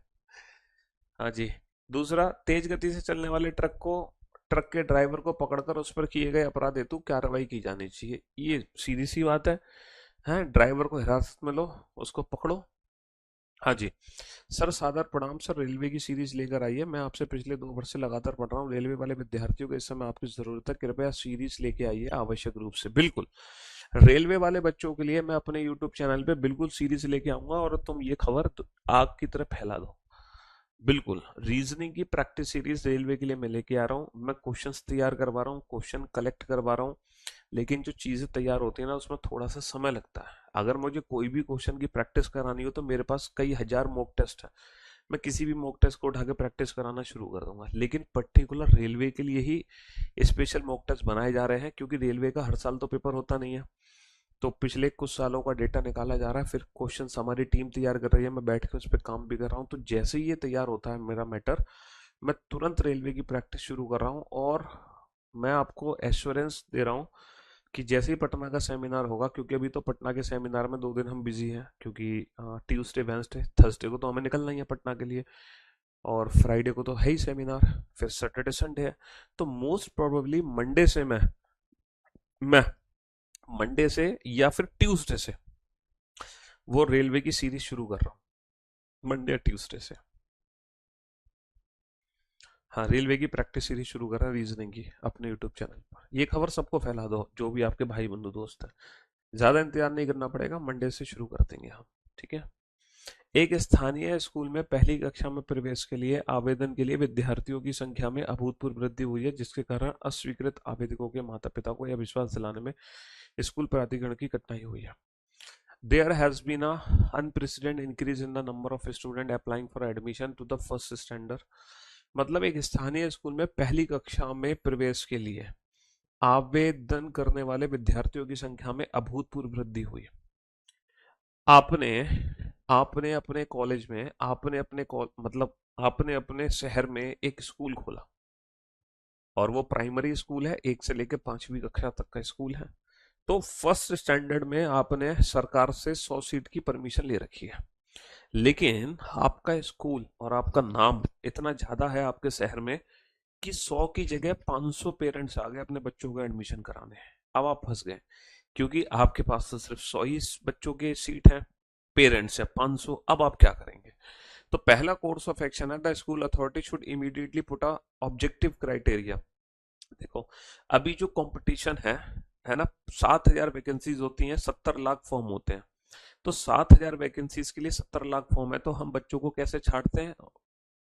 हाँ जी। दूसरा, तेज गति से चलने वाले ट्रक के ड्राइवर को पकड़कर उस पर किए गए अपराध हेतु कार्रवाई की जानी चाहिए। ये सीधी सी बात है। हैं, ड्राइवर को हिरासत में लो, उसको पकड़ो। हाँ जी। सर सादर प्रणाम सर, रेलवे की सीरीज लेकर आइए। मैं आपसे पिछले 2 वर्ष से लगातार पढ़ रहा हूँ। रेलवे वाले विद्यार्थियों को इस समय आपकी जरूरत है, कृपया सीरीज लेके आइए आवश्यक रूप से। बिल्कुल, रेलवे वाले बच्चों के लिए मैं अपने यूट्यूब चैनल पे बिल्कुल सीरीज लेके आऊंगा, और तुम ये खबर आग की तरह फैला दो। बिल्कुल, रीजनिंग की प्रैक्टिस सीरीज रेलवे के लिए मैं लेके आ रहा हूँ। मैं क्वेश्चंस तैयार करवा रहा हूँ, क्वेश्चन कलेक्ट करवा रहा हूँ। लेकिन जो चीजें तैयार होती है ना, उसमें थोड़ा सा समय लगता है। अगर मुझे कोई भी क्वेश्चन की प्रैक्टिस करानी हो तो मेरे पास कई हजार मॉक टेस्ट है। मैं किसी भी मॉक टेस्ट को उठा के प्रैक्टिस कराना शुरू कर दूंगा। लेकिन पर्टिकुलर रेलवे के लिए ही स्पेशल मॉक टेस्ट बनाए जा रहे हैं, क्योंकि रेलवे का हर साल तो पेपर होता नहीं है। तो पिछले कुछ सालों का डेटा निकाला जा रहा है, फिर क्वेश्चंस हमारी टीम तैयार कर रही है, मैं बैठ के उस पर काम भी कर रहा हूँ। तो जैसे ही ये तैयार होता है मेरा मैटर, मैं तुरंत रेलवे की प्रैक्टिस शुरू कर रहा हूँ। और मैं आपको एश्योरेंस दे रहा हूँ कि जैसे ही पटना का सेमिनार होगा, क्योंकि अभी तो पटना के सेमिनार में 2 दिन हम बिजी हैं, क्योंकि ट्यूसडे वेंसडे थर्सडे को तो हमें निकलना ही है पटना के लिए, और फ्राइडे को तो है ही सेमिनार, फिर सैटरडे संडे है। तो मोस्ट प्रोबेबली मैं मंडे से या फिर ट्यूसडे से वो रेलवे की सीरीज शुरू कर रहा हूँ, मंडे या ट्यूसडे से। हाँ, रेलवे की प्रैक्टिस सीरीज शुरू कर रहा है रीजनिंग की अपने यूट्यूब चैनल पर। ये खबर सबको फैला दो, जो भी आपके भाई बंधु दोस्त हैं। ज्यादा इंतजार नहीं करना पड़ेगा, मंडे से शुरू कर देंगे हम। ठीक है। एक स्थानीय स्कूल में पहली कक्षा में प्रवेश के लिए आवेदन के लिए विद्यार्थियों की संख्या में अभूतपूर्व वृद्धि हुई है, जिसके कारण अस्वीकृत आवेदकों के माता पिता को यह विश्वास दिलाने में स्कूल प्राधिकरण की कठिनाई हुई है। There has been a unprecedented increase in the number of students applying for admission to the first standard। मतलब एक स्थानीय स्कूल में पहली कक्षा में प्रवेश के लिए आवेदन करने वाले विद्यार्थियों की संख्या में अभूतपूर्व वृद्धि हुई। आपने आपने अपने कॉलेज में, मतलब आपने अपने शहर में एक स्कूल खोला, और वो प्राइमरी स्कूल है, 1 से लेकर 5वीं कक्षा तक का स्कूल है। तो फर्स्ट स्टैंडर्ड में आपने सरकार से 100 सीट की परमिशन ले रखी है। लेकिन आपका स्कूल और आपका नाम इतना ज्यादा है आपके शहर में कि 100 की जगह 500 पेरेंट्स आ गए अपने बच्चों का एडमिशन कराने। अब आप फंस गए, क्योंकि आपके पास तो सिर्फ 100 ही बच्चों के सीट हैं, पेरेंट्स है 500। अब आप क्या करेंगे? तो पहला कोर्स ऑफ एक्शन है, the school authority should immediately put a objective criteria. देखो, अभी जो कंपटीशन है ना, 7,000 वैकेंसीज होती हैं, 70 लाख फॉर्म होते हैं। तो 7,000 वैकेंसीज के लिए 70 लाख फॉर्म है, तो हम बच्चों को कैसे छांटते हैं?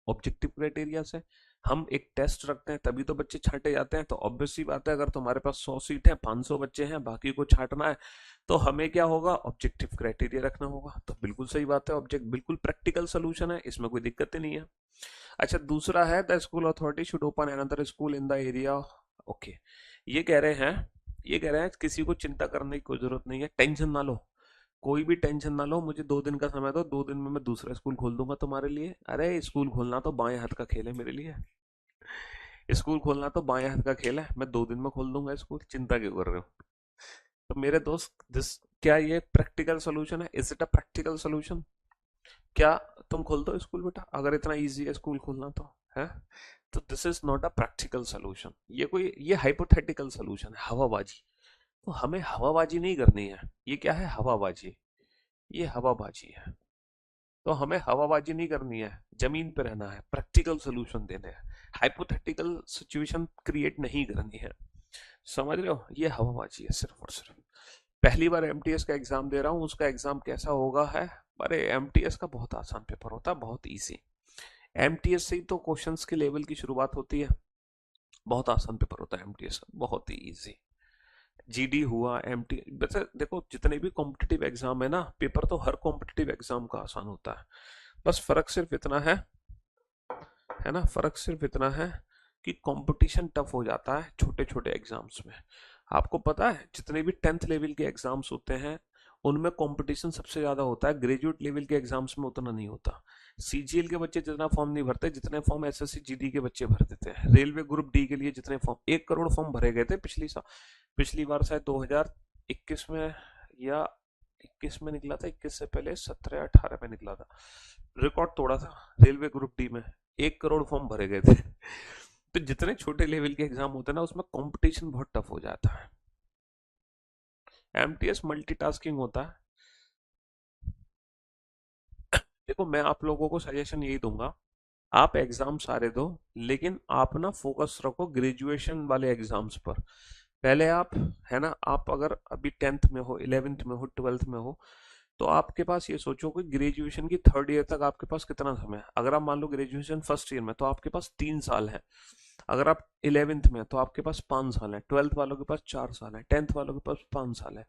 ऑब्जेक्टिव क्राइटेरिया से। हम एक टेस्ट रखते हैं, तभी तो बच्चे छांटे जाते हैं। तो ऑब्वियस सी बात है, अगर तुम्हारे पास 100 सीट है, 500 बच्चे हैं, बाकी को छांटना है, तो हमें क्या होगा? ऑब्जेक्टिव क्राइटेरिया रखना होगा। तो बिल्कुल सही बात है, ऑब्जेक्ट बिल्कुल प्रैक्टिकल सोल्यूशन है, इसमें कोई दिक्कत ही नहीं है। अच्छा, दूसरा है, the school authority should open another school in the area. Okay, ये कह रहे हैं ये कह रहे हैं किसी को चिंता करने की कोई जरूरत नहीं है, टेंशन ना लो, कोई भी टेंशन ना लो, मुझे 2 दिन का समय दो, 2 दिन में मैं दूसरा स्कूल खोल दूंगा तुम्हारे लिए। अरे स्कूल खोलना तो बाएं हाथ का खेल है मेरे लिए, स्कूल खोलना तो बाएं हाथ का खेल है, मैं 2 दिन में खोल दूंगा स्कूल, चिंता क्यों कर रहे हो? तो मेरे दोस्त, क्या ये प्रैक्टिकल सोल्यूशन है? Is it a practical solution? क्या तुम खोल दो स्कूल बेटा, अगर इतना इजी है स्कूल खोलना तो? है, तो this is not a practical solution, ये हाइपोथेटिकल सोल्यूशन है, हवाबाजी। तो हमें हवाबाजी नहीं करनी है। ये क्या है? हवाबाजी। ये हवाबाजी है। तो हमें हवाबाजी नहीं करनी है, जमीन पे रहना है, प्रैक्टिकल सोल्यूशन देने हैं, हाइपोथेटिकल सिचुएशन क्रिएट नहीं करनी है। समझ रहे हो? ये हवाबाजी है सिर्फ और सिर्फ। पहली बार एमटीएस का एग्जाम दे रहा हूँ, उसका एग्जाम कैसा होगा है? अरे एमटीएस का बहुत आसान पेपर होता है, बहुत इजी। एमटीएस से ही तो क्वेश्चंस के लेवल की शुरुआत होती है। बहुत आसान पेपर होता है एमटीएस का, बहुत ही इजी। जीडी हुआ, एमटी, वैसे देखो जितने भी कॉम्पिटिटिव एग्जाम है ना, पेपर तो हर कॉम्पिटिटिव एग्जाम का आसान होता है। बस फर्क सिर्फ इतना है ना, फर्क सिर्फ इतना है कि कंपटीशन टफ हो जाता है छोटे छोटे एग्जाम्स में। आपको पता है जितने भी 10th लेवल के एग्जाम्स होते हैं उनमें कंपटीशन सबसे ज्यादा होता है, ग्रेजुएट लेवल के एग्जाम्स में उतना नहीं होता। सीजीएल के बच्चे जितना फॉर्म नहीं भरते जितने फॉर्म एसएससी जीडी के बच्चे भर देते हैं। रेलवे ग्रुप डी के लिए जितने फॉर्म, 1 करोड़ फॉर्म भरे गए थे पिछली साल, पिछली बार शायद 2021 में या 21 में निकला था, 21 से पहले 17-18 में निकला था, रिकॉर्ड तोड़ा था रेलवे ग्रुप डी में, 1 करोड़ फॉर्म भरे गए थे। तो जितने छोटे लेवल के एग्जाम होते हैं ना उसमें कंपटीशन बहुत टफ हो जाता है। एमटीएस मल्टीटास्किंग होता है। देखो मैं आप लोगों को सजेशन यही दूंगा, आप एग्जाम सारे दो, लेकिन आप ना फोकस रखो ग्रेजुएशन वाले एग्जाम्स पर। पहले आप, है ना, आप अगर अभी 10th में हो, 11th में हो, 12th में हो, तो आपके पास ये सोचो कि ग्रेजुएशन की 3rd ईयर तक आपके पास कितना समय है। अगर आप मान लो ग्रेजुएशन फर्स्ट ईयर में तो आपके पास 3 साल है। अगर आप 11th में तो आपके पास 5 साल है, 12th वालों के पास 4 साल है, 10th वालों के पास 5 साल है।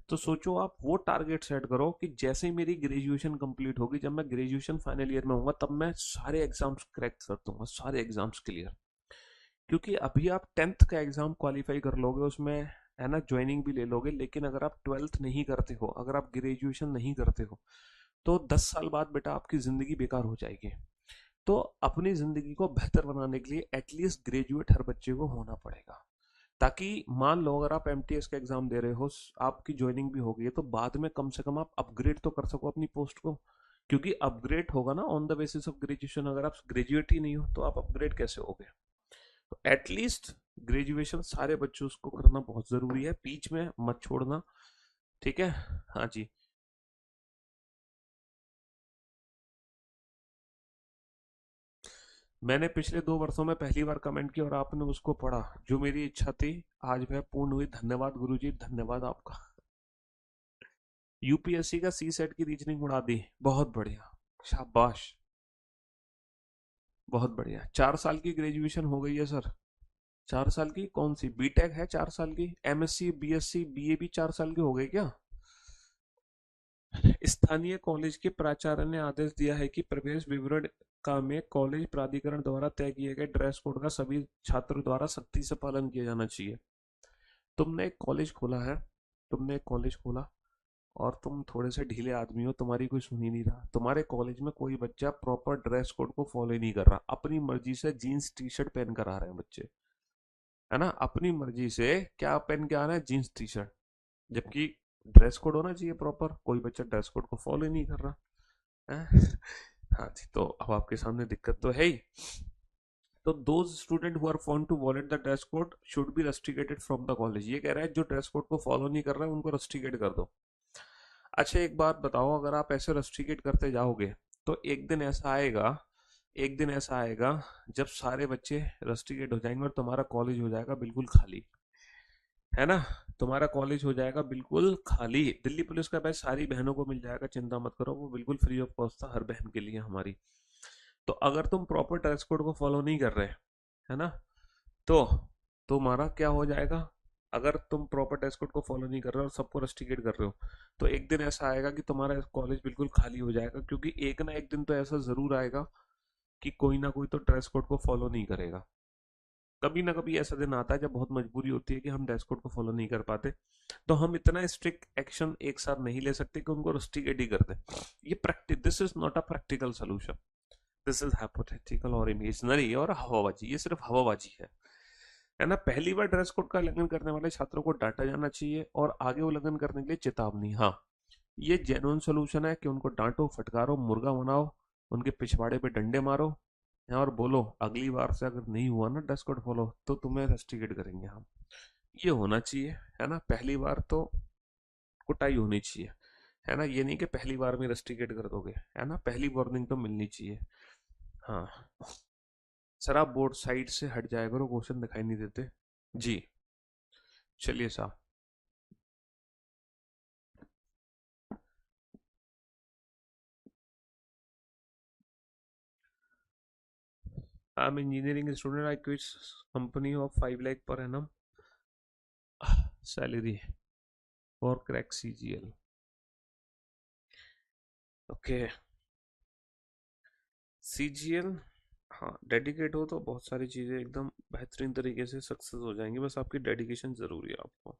तो सोचो आप वो टारगेट सेट करो कि जैसे ही मेरी ग्रेजुएशन कंप्लीट होगी, जब मैं ग्रेजुएशन फाइनल ईयर में होऊंगा, तब मैं सारे एग्जाम्स क्रैक कर दूंगा, सारे एग्जाम्स क्लियर। क्योंकि अभी आप 10th का एग्जाम क्वालिफाई कर लोगे, उसमें है ना ज्वाइनिंग भी ले लोगे, लेकिन अगर आप 12th नहीं करते हो, अगर आप ग्रेजुएशन नहीं करते हो, तो 10 साल बाद बेटा आपकी जिंदगी बेकार हो जाएगी। तो अपनी जिंदगी को बेहतर बनाने के लिए एटलीस्ट ग्रेजुएट हर बच्चे को होना पड़ेगा, ताकि मान लो अगर आप एमटीएस का एग्जाम दे रहे हो, आपकी ज्वाइनिंग भी हो गई है, तो बाद में कम से कम आप अपग्रेड तो कर सको अपनी पोस्ट को। क्योंकि अपग्रेड होगा ना on the basis of graduation, अगर आप ग्रेजुएट ही नहीं हो तो आप अपग्रेड कैसे होगे। तो एटलीस्ट ग्रेजुएशन सारे बच्चों को करना बहुत जरूरी है, बीच में मत छोड़ना। ठीक है। हाँ जी। मैंने पिछले 2 वर्षों में पहली बार कमेंट किया और आपने उसको पढ़ा, जो मेरी इच्छा थी आज वह पूर्ण हुई। धन्यवाद गुरुजी, धन्यवाद आपका। यूपीएससी का सी सेट की रीजनिंग उड़ा दी, बहुत बढ़िया, शाबाश, बहुत बढ़िया। 4 साल की ग्रेजुएशन हो गई है सर। 4 साल की कौन सी बीटेक है, 4 साल की एमएससी बीएससी बीए भी 4 साल की हो गई क्या। स्थानीय कॉलेज के प्राचार्य ने आदेश दिया है कि प्रवेश विवरण का में कॉलेज प्राधिकरण द्वारा तय किए गए ड्रेस कोड का सभी छात्रों द्वारा सख्ती से पालन किया जाना चाहिए। तुमने एक कॉलेज खोला है, तुमने एक कॉलेज खोला और तुम थोड़े से ढीले आदमी हो, तुम्हारी कोई सुन ही नहीं रहा। तुम्हारे कॉलेज में कोई बच्चा प्रॉपर ड्रेस कोड को फॉलो ही नहीं कर रहा, अपनी मर्जी से जीन्स टी शर्ट पहन कर आ रहे हैं बच्चे, है ना, अपनी मर्जी से क्या पहन के आ रहे हैं, जीन्स टी शर्ट। जबकि ड्रेस कोड होना चाहिए प्रॉपर, कोई बच्चा ड्रेस कोड को फॉलो ही नहीं कर रहा है। हाँ जी, तो अब आपके सामने दिक्कत तो है ही। तो those student who are found to violate the dress code should be rusticated from the college. ये कह रहा है जो ड्रेस कोड को फॉलो नहीं कर रहे हैं उनको रस्टिकेट कर दो। अच्छा एक बात बताओ, अगर आप ऐसे रस्टिकेट करते जाओगे तो एक दिन ऐसा आएगा, एक दिन ऐसा आएगा जब सारे बच्चे रस्टिकेट हो जाएंगे और तुम्हारा कॉलेज हो जाएगा बिल्कुल खाली, है ना। तुम्हारा कॉलेज हो जाएगा बिल्कुल खाली। दिल्ली पुलिस का बैच सारी बहनों को मिल जाएगा, चिंता मत करो, वो बिल्कुल फ्री ऑफ कॉस्ट था हर बहन के लिए हमारी। तो अगर तुम प्रॉपर ड्रेस कोड को फॉलो नहीं कर रहे, है ना, तो तुम्हारा क्या हो जाएगा। अगर तुम प्रॉपर ड्रेस कोड को फॉलो नहीं कर रहे हो और सबको रस्टिकेट कर रहे हो, तो एक दिन ऐसा आएगा कि तुम्हारा कॉलेज बिल्कुल खाली हो जाएगा, क्योंकि एक ना एक दिन तो ऐसा जरूर आएगा कि कोई ना कोई तो ड्रेस कोड को फॉलो नहीं करेगा। कभी ना कभी ऐसा दिन आता है जब बहुत मजबूरी होती है कि हम ड्रेस कोड को फॉलो नहीं कर पाते, तो हम इतना स्ट्रिक्ट एक्शन एक साथ नहीं ले सकते कि उनको रस्टिकेट ही कर दें। ये practice, this is not a practical solution, this is hypothetical और इमेजिनरी और हवाबाजी, ये सिर्फ हवाबाजी है ना। पहली बार ड्रेस कोड का उल्लंघन करने वाले छात्रों को डांटा जाना चाहिए और आगे उल्लंघन करने के लिए चेतावनी। हाँ, ये जेन्युइन सोल्यूशन है कि उनको डांटो, फटकारो, मुर्गा बनाओ, उनके पिछवाड़े पे डंडे मारो और बोलो अगली बार से अगर नहीं हुआ ना ड्रेस कोड फॉलो तो तुम्हें रस्टिकेट करेंगे हम। ये होना चाहिए, है ना। पहली बार तो कुटाई होनी चाहिए, है ना। ये नहीं कि पहली बार में रस्टिकेट कर दोगे, है ना, पहली वार्निंग तो मिलनी चाहिए। हाँ सर, आप बोर्ड साइड से हट जाया करो, क्वेश्चन दिखाई नहीं देते। जी, चलिए साहब। I am engineering student, I quit company of 5 lakh per annum. Salary for crack CGL। Okay, CGL, हाँ डेडिकेट हो तो बहुत सारी चीज़ें एकदम बेहतरीन तरीके से सक्सेस हो जाएंगी, बस आपकी डेडिकेशन ज़रूरी है आपको।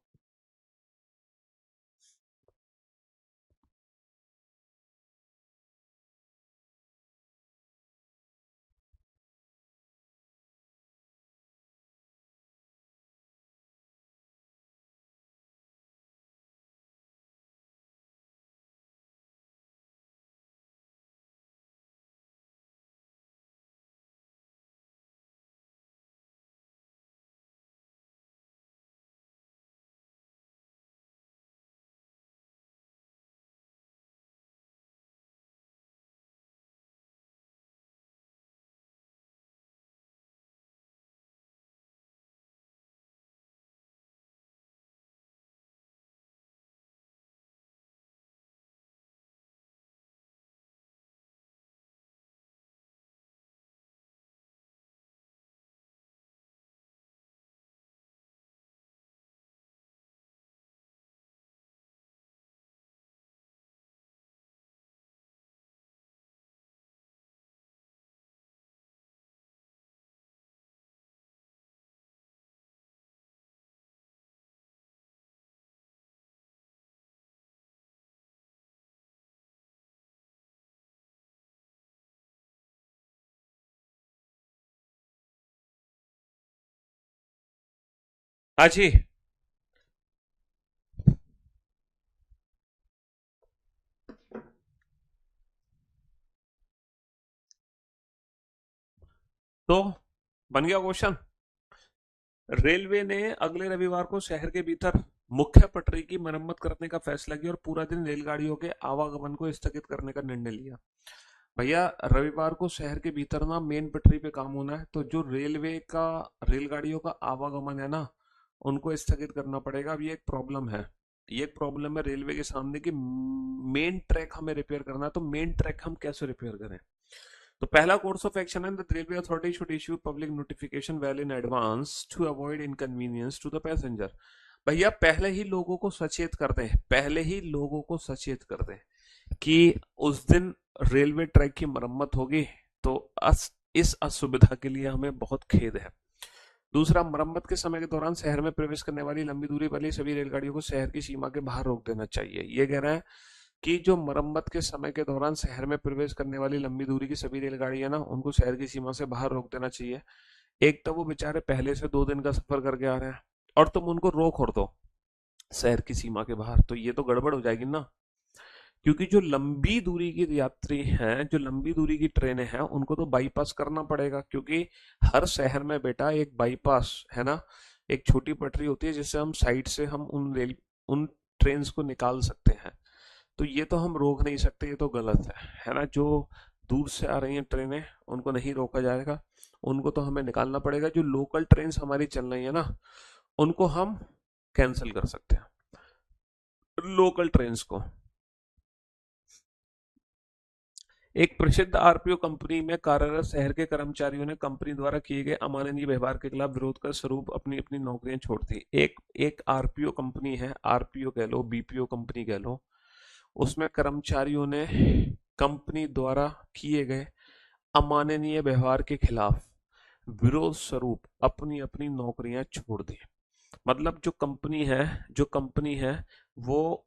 हाँ जी। तो बन गया क्वेश्चन। रेलवे ने अगले रविवार को शहर के भीतर मुख्य पटरी की मरम्मत करने का फैसला किया और पूरा दिन रेलगाड़ियों के आवागमन को स्थगित करने का निर्णय लिया। भैया रविवार को शहर के भीतर ना मेन पटरी पे काम होना है, तो जो रेलवे का रेलगाड़ियों का आवागमन है ना उनको स्थगित करना पड़ेगा। अब ये एक प्रॉब्लम है, ये एक प्रॉब्लम है रेलवे के सामने कि मेन ट्रैक हमें रिपेयर करना है, तो मेन ट्रैक हम कैसे रिपेयर करें। तो पहला कोर्स ऑफ एक्शन है that railway authority should issue public notification well in advance to avoid inconvenience to the passenger. भैया पहले ही लोगों को सचेत कर दें, पहले ही लोगों को सचेत कर दें कि उस दिन रेलवे ट्रैक की मरम्मत होगी, तो इस असुविधा के लिए हमें बहुत खेद है। दूसरा, मरम्मत के समय के दौरान शहर में प्रवेश करने वाली लंबी दूरी वाली सभी रेलगाड़ियों को शहर की सीमा के बाहर रोक देना चाहिए। ये कह रहा है कि जो मरम्मत के समय के दौरान शहर में प्रवेश करने वाली लंबी दूरी की सभी रेलगाड़ियां ना उनको शहर की सीमा से बाहर रोक देना चाहिए। एक तो वो बेचारे पहले से 2 दिन का सफर करके आ रहे हैं और तुम उनको रोक और दो शहर की सीमा के बाहर, तो ये तो गड़बड़ हो जाएगी ना। क्योंकि जो लंबी दूरी की यात्री हैं, जो लंबी दूरी की ट्रेनें हैं, उनको तो बाईपास करना पड़ेगा, क्योंकि हर शहर में बेटा एक बाईपास है ना, एक छोटी पटरी होती है जिससे हम साइड से हम उन ट्रेन को निकाल सकते हैं। तो ये तो हम रोक नहीं सकते, ये तो गलत है ना। जो दूर से आ रही हैं ट्रेनें उनको नहीं रोका जाएगा, उनको तो हमें निकालना पड़ेगा। जो लोकल ट्रेन हमारी चल रही है ना उनको हम कैंसिल कर सकते हैं, लोकल ट्रेन को। एक प्रसिद्ध आरपीओ कंपनी में कार्यरत शहर के कर्मचारियों ने कंपनी द्वारा किए गए अमानवीय व्यवहार के खिलाफ विरोध कर स्वरूप अपनी अपनी नौकरियां छोड़ दी। एक एक आरपीओ कंपनी है, आरपीओ कह लो, बीपीओ कंपनी कह लो, उसमें कर्मचारियों ने कंपनी द्वारा किए गए अमानवीय व्यवहार के खिलाफ विरोध स्वरूप अपनी अपनी नौकरियां छोड़ दी। मतलब जो कंपनी है वो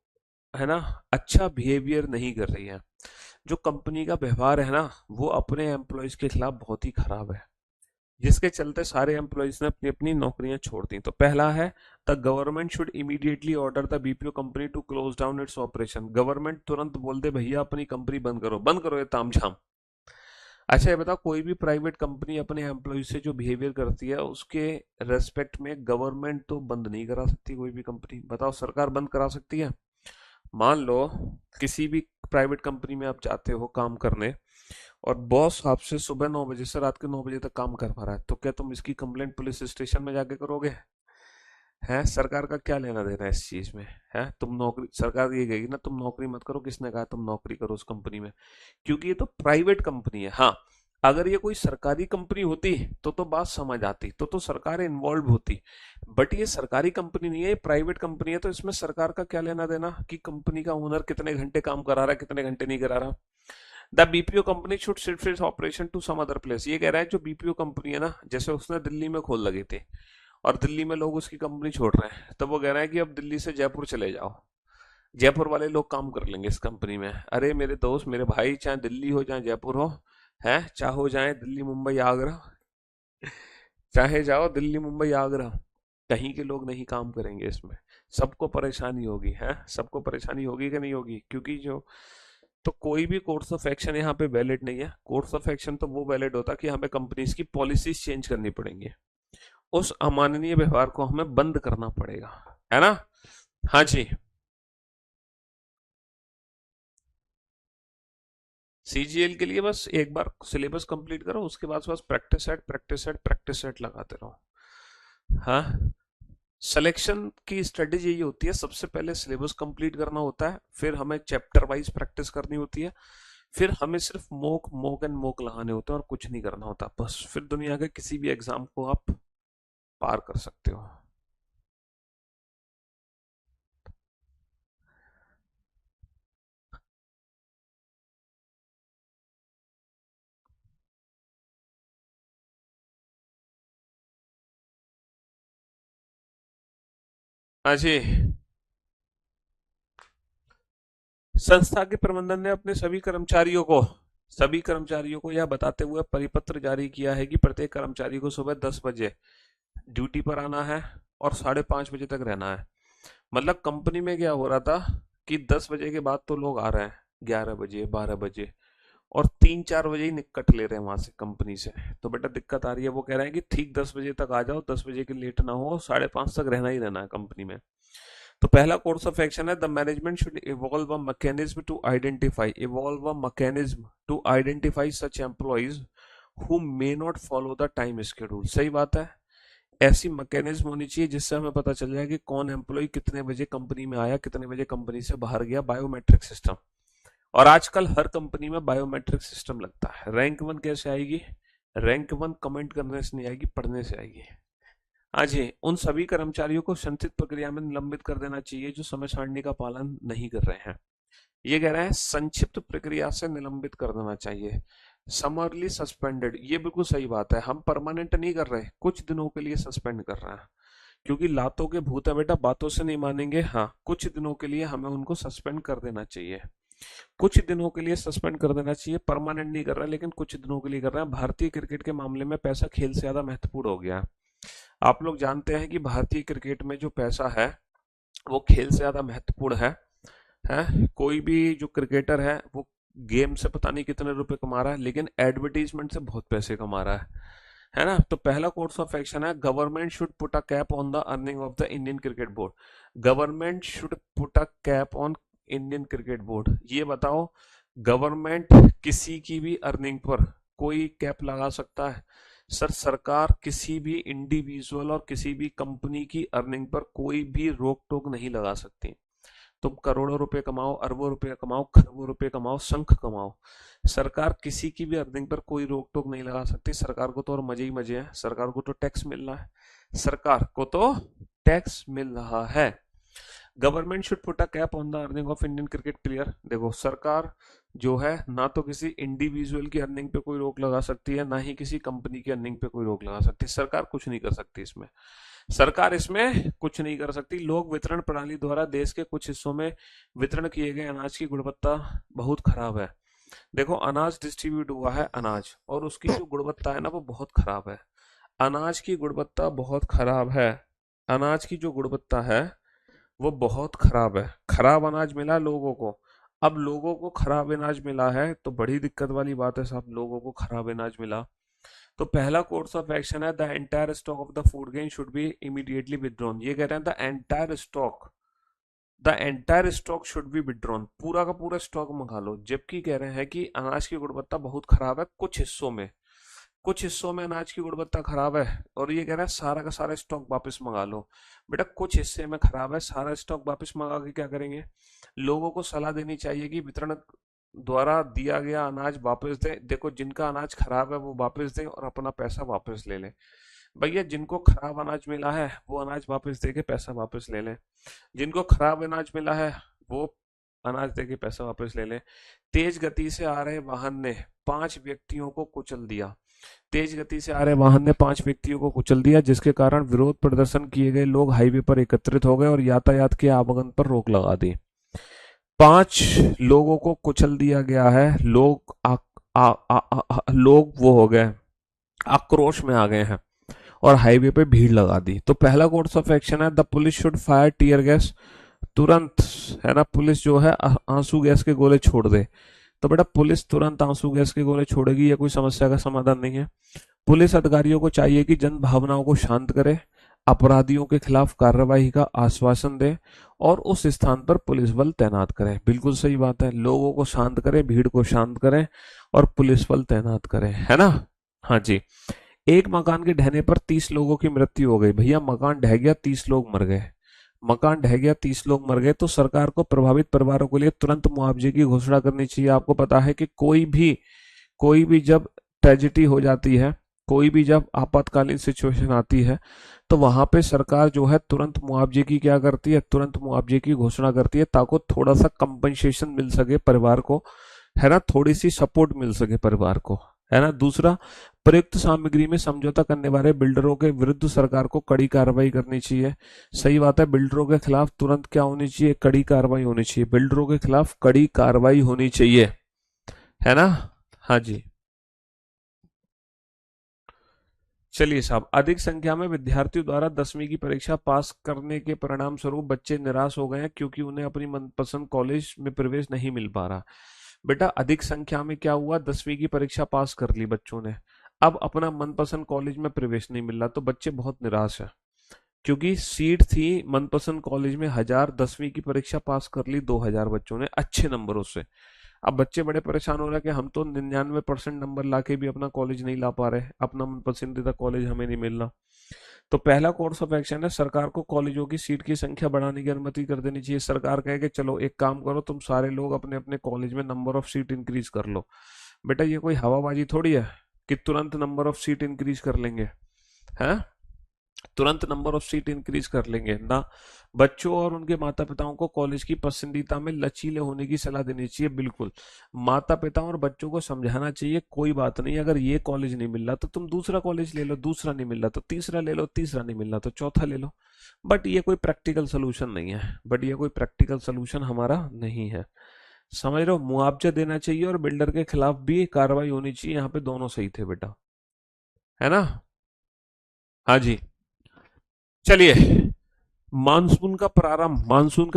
है ना अच्छा बिहेवियर नहीं कर रही है। जो कंपनी का व्यवहार है ना वो अपने एम्प्लॉयज के खिलाफ बहुत ही खराब है, जिसके चलते सारे एम्प्लॉयज ने अपनी अपनी नौकरियां छोड़ दी। तो पहला है, the government should immediately order the BPO company to close down its operation. Government तुरंत बोल दे भैया अपनी कंपनी बंद करो, बंद करो ये तामझाम। अच्छा ये बताओ, कोई भी प्राइवेट कंपनी अपने एम्प्लॉय से जो बिहेवियर करती है उसके रेस्पेक्ट में गवर्नमेंट तो बंद नहीं करा सकती कोई भी कंपनी। बताओ सरकार बंद करा सकती है? मान लो किसी भी प्राइवेट कंपनी में आप जाते हो काम करने और बॉस आपसे सुबह 9 बजे से रात के 9 बजे तक काम करवा रहा है, तो क्या तुम इसकी कंप्लेंट पुलिस स्टेशन में जाके करोगे? है सरकार का क्या लेना देना है इस चीज में? है तुम नौकरी, सरकार ये कहेगी ना तुम नौकरी मत करो, किसने कहा तुम नौकरी करो उस कंपनी में? क्योंकि ये तो प्राइवेट कंपनी है। हाँ, अगर ये कोई सरकारी कंपनी होती तो बात समझ आती, तो सरकार इन्वॉल्व होती। बट ये सरकारी कंपनी नहीं है, ये प्राइवेट कंपनी है, तो इसमें सरकार का क्या लेना देना कि कंपनी का ओनर कितने घंटे काम करा रहा है, कितने घंटे नहीं करा रहा। The BPO company should shift its operation to some other place. ये कह रहा है जो बीपीओ कंपनी है ना, जैसे उसने दिल्ली में खोल लगे थे और दिल्ली में लोग उसकी कंपनी छोड़ रहे हैं, तब वो कह रहा है कि अब दिल्ली से जयपुर चले जाओ, जयपुर वाले लोग काम कर लेंगे इस कंपनी में। अरे मेरे दोस्त, मेरे भाई, चाहे दिल्ली हो चाहे जयपुर हो, है चाहो जाए दिल्ली मुंबई आगरा, चाहे जाओ दिल्ली मुंबई आगरा, कहीं के लोग नहीं काम करेंगे इसमें। सबको परेशानी होगी, है सबको परेशानी होगी कि नहीं होगी, क्योंकि जो तो कोई भी कोर्स ऑफ एक्शन यहाँ पे वैलिड नहीं है। कोर्स ऑफ एक्शन तो वो वैलिड होता कि हमें कंपनीज की पॉलिसीज चेंज करनी पड़ेंगी, उस अमानवीय व्यवहार को हमें बंद करना पड़ेगा, है ना। हाँ जी। सीजीएल के लिए बस एक बार सिलेबस कंप्लीट करो, उसके बाद बस practice set practice set practice set लगाते रहो। हाँ, सिलेक्शन की स्ट्रेटेजी यही होती है, सबसे पहले सिलेबस कंप्लीट करना होता है, फिर हमें चैप्टर वाइज प्रैक्टिस करनी होती है, फिर हमें सिर्फ मोक मोक एंड मोक लगाने होते हैं और कुछ नहीं करना होता, बस फिर दुनिया के किसी भी एग्जाम को आप पार कर सकते हो। हाँ जी। संस्था के प्रबंधन ने अपने सभी कर्मचारियों को यह बताते हुए परिपत्र जारी किया है कि प्रत्येक कर्मचारी को सुबह 10 बजे ड्यूटी पर आना है और 5:30 बजे तक रहना है। मतलब कंपनी में क्या हो रहा था कि 10 बजे के बाद तो लोग आ रहे हैं, 11 बजे 12 बजे, और 3-4 बजे ही निकट ले रहे हैं वहां से कंपनी से। तो बेटा दिक्कत आ रही है, वो कह रहे हैं कि ठीक 10 बजे तक आ जाओ, 10 बजे के लेट ना हो, 5:30 तक रहना ही रहना है कंपनी में। तो पहला कोर्स ऑफ एक्शन है, the management should evolve a mechanism to identify such employees who may not follow the time schedule. सही बात है, ऐसी मैकेनिज्म होनी चाहिए जिससे हमें पता चल जाए कि कौन एम्प्लॉय कितने बजे कंपनी में आया, कितने बजे कंपनी से बाहर गया, बायोमेट्रिक सिस्टम। और आजकल हर कंपनी में बायोमेट्रिक सिस्टम लगता है। रैंक 1 कैसे आएगी? रैंक 1 कमेंट करने से नहीं आएगी, पढ़ने से आएगी। हाँ जी, उन सभी कर्मचारियों को संचित प्रक्रिया में निलंबित कर देना चाहिए जो समय सारणी का पालन नहीं कर रहे हैं। ये कह रहे हैं संक्षिप्त प्रक्रिया से निलंबित कर देना चाहिए। समरली सस्पेंडेड, ये बिल्कुल सही बात है, हम परमानेंट नहीं कर रहे, कुछ दिनों के लिए सस्पेंड कर रहे हैं, क्योंकि लातों के भूत है बेटा, बातों से नहीं मानेंगे। हाँ, कुछ दिनों के लिए हमें उनको सस्पेंड कर देना चाहिए, कुछ दिनों के लिए सस्पेंड कर देना चाहिए। परमानेंट नहीं कर रहे हैं, लेकिन कुछ दिनों के लिए कर रहे हैं। भारतीय क्रिकेट के मामले में पैसा खेल से ज्यादा महत्वपूर्ण हो गया है। आप लोग जानते हैं कि भारतीय क्रिकेट में जो पैसा है वो खेल से ज्यादा महत्वपूर्ण है। कोई भी जो क्रिकेटर है वो गेम से पता नहीं कितने रुपए कमा रहा है, लेकिन एडवर्टीजमेंट से बहुत पैसे कमा रहा है ना। तो पहला कोर्स ऑफ एक्शन है, government should put a cap on the earning of the Indian cricket board. Government should put a cap on Indian cricket board. ये बताओ, गवर्नमेंट किसी की भी अर्निंग पर कोई कैप लगा सकता है? सर, सरकार किसी भी इंडिविजुअल और किसी भी कंपनी की अर्निंग पर कोई भी रोक टोक नहीं लगा सकती। तुम करोड़ों रुपए कमाओ, अरबों रुपए कमाओ, खरबों रुपए कमाओ, शंख कमाओ, सरकार किसी की भी अर्निंग पर कोई रोक टोक नहीं लगा सकती। सरकार को तो और मजे ही मजे हैं, सरकार को तो टैक्स मिल रहा है, सरकार को तो टैक्स मिल रहा है। Government should put a cap on the earning of Indian cricket player. देखो, सरकार जो है ना तो किसी इंडिविजुअल की अर्निंग पे कोई रोक लगा सकती है, ना ही किसी कंपनी की अर्निंग पे कोई रोक लगा सकती है। सरकार कुछ नहीं कर सकती इसमें, सरकार इसमें कुछ नहीं कर सकती। लोक वितरण प्रणाली द्वारा देश के कुछ हिस्सों में वितरण किए गए अनाज की गुणवत्ता बहुत खराब है। देखो, अनाज डिस्ट्रीब्यूट हुआ है अनाज, और उसकी जो गुणवत्ता है ना वो बहुत खराब है। अनाज की गुणवत्ता बहुत खराब है, अनाज की जो गुणवत्ता है वो बहुत खराब है। खराब अनाज मिला लोगों को। अब लोगों को खराब अनाज मिला है तो बड़ी दिक्कत वाली बात है साहब, लोगों को खराब अनाज मिला। तो पहला कोर्स ऑफ एक्शन है, the entire stock of the food grain should be immediately withdrawn. ये कह रहे हैं the entire stock should be withdrawn, पूरा का पूरा स्टॉक मंगा लो। जबकि कह रहे हैं कि अनाज की गुणवत्ता बहुत खराब है कुछ हिस्सों में अनाज की गुणवत्ता खराब है, और ये कह रहा है सारा का सारा स्टॉक वापस मंगा लो। बेटा, कुछ हिस्से में खराब है, सारा स्टॉक वापस मंगा के क्या करेंगे? लोगों को सलाह देनी चाहिए कि वितरण द्वारा दिया गया अनाज वापस दें। देखो, जिनका अनाज खराब है वो वापस दें और अपना पैसा वापस ले लें। भैया, जिनको खराब अनाज मिला है वो अनाज वापस दे के पैसा वापस ले लें। जिनको खराब अनाज मिला है वो अनाज दे के पैसा वापस ले लें। तेज गति से आ रहे वाहन ने 5 व्यक्तियों को कुचल दिया। तेज गति से आ रहे वाहन ने 5 व्यक्तियों को कुचल दिया, जिसके कारण विरोध प्रदर्शन किए गए लोग हाईवे पर एकत्रित हो गए और यातायात के आवागमन पर रोक लगा दी। 5 लोगों को कुचल दिया गया है। लोग वो हो गए, आक्रोश में आ गए हैं और हाईवे पे भीड़ लगा दी। तो पहला कोर्स ऑफ एक्शन है the police should fire tear gas. तुरंत, है ना, पुलिस जो है आंसू गैस के गोले छोड़ दे। तो बेटा, पुलिस तुरंत आंसू गैस के गोले छोड़ेगी, ये कोई समस्या का समाधान नहीं है। पुलिस अधिकारियों को चाहिए कि जन भावनाओं को शांत करे, अपराधियों के खिलाफ कार्रवाई का आश्वासन दे और उस स्थान पर पुलिस बल तैनात करें। बिल्कुल सही बात है, लोगों को शांत करें, भीड़ को शांत करें और पुलिस बल तैनात करें, है ना। हाँ जी। एक मकान के ढहने पर 30 लोगों की मृत्यु हो गई। भैया, मकान ढह गया, 30 लोग मर गए। मकान ढह गया, 30 लोग मर गए, तो सरकार को प्रभावित परिवारों के लिए तुरंत मुआवजे की घोषणा करनी चाहिए। आपको पता है कि कोई भी जब ट्रेजिडी हो जाती है, कोई भी जब आपातकालीन सिचुएशन आती है, तो वहां पे सरकार जो है तुरंत मुआवजे की क्या करती है, तुरंत मुआवजे की घोषणा करती है, ताकि थोड़ा सा कंपनसेशन मिल सके परिवार को, है ना, थोड़ी सी सपोर्ट मिल सके परिवार को, है ना। दूसरा, प्रयुक्त सामग्री में समझौता करने वाले बिल्डरों के विरुद्ध सरकार को कड़ी कार्रवाई करनी चाहिए। सही बात है, बिल्डरों के खिलाफ तुरंत क्या होनी चाहिए, कड़ी कार्रवाई होनी चाहिए। बिल्डरों के खिलाफ कड़ी कार्रवाई होनी चाहिए, है ना। हाँ जी। चलिए साहब, अधिक संख्या में विद्यार्थियों द्वारा 10वीं की परीक्षा पास करने के परिणाम स्वरूप बच्चे निराश हो गए हैं, क्योंकि उन्हें अपनी मनपसंद कॉलेज में प्रवेश नहीं मिल पा रहा। बेटा, अधिक संख्या में क्या हुआ, 10वीं की परीक्षा पास कर ली बच्चों ने, अब अपना मनपसंद कॉलेज में प्रवेश नहीं मिल रहा, तो बच्चे बहुत निराश है। क्योंकि सीट थी मनपसंद कॉलेज में 1000, 10वीं की परीक्षा पास कर ली 2000 बच्चों ने अच्छे नंबरों से। अब बच्चे बड़े परेशान हो रहे हैं कि हम तो 99% नंबर लाके भी अपना कॉलेज नहीं ला पा रहे, अपना मन पसंदीदा कॉलेज हमें नहीं मिल रहा। तो पहला कोर्स ऑफ एक्शन है, सरकार को कॉलेजों की सीट की संख्या बढ़ाने की अनुमति कर देनी चाहिए। सरकार कहे कि चलो एक काम करो, तुम सारे लोग अपने अपने कॉलेज में नंबर ऑफ सीट इंक्रीज कर लो। बेटा, ये कोई हवाबाजी थोड़ी है कि तुरंत नंबर ऑफ सीट इंक्रीज कर लेंगे, हैं, तुरंत नंबर ऑफ सीट इंक्रीज कर लेंगे ना। बच्चों और उनके माता पिताओं को कॉलेज की पसंदीदा में लचीले होने की सलाह देनी चाहिए। बिल्कुल, माता पिता और बच्चों को समझाना चाहिए, कोई बात नहीं, अगर ये कॉलेज नहीं मिल रहा तो तुम दूसरा कॉलेज ले लो, दूसरा नहीं मिल रहा तो तीसरा ले लो, तीसरा नहीं मिल रहा तो चौथा ले लो। बट ये कोई प्रैक्टिकल सोल्यूशन नहीं है, बट ये कोई प्रैक्टिकल सोल्यूशन हमारा नहीं है, समझ रहे हो। मुआवजा देना चाहिए और बिल्डर के खिलाफ भी कार्रवाई होनी चाहिए। यहाँ पे दोनों सही थे बेटा, है ना। हाँ जी। चलिए, मानसून का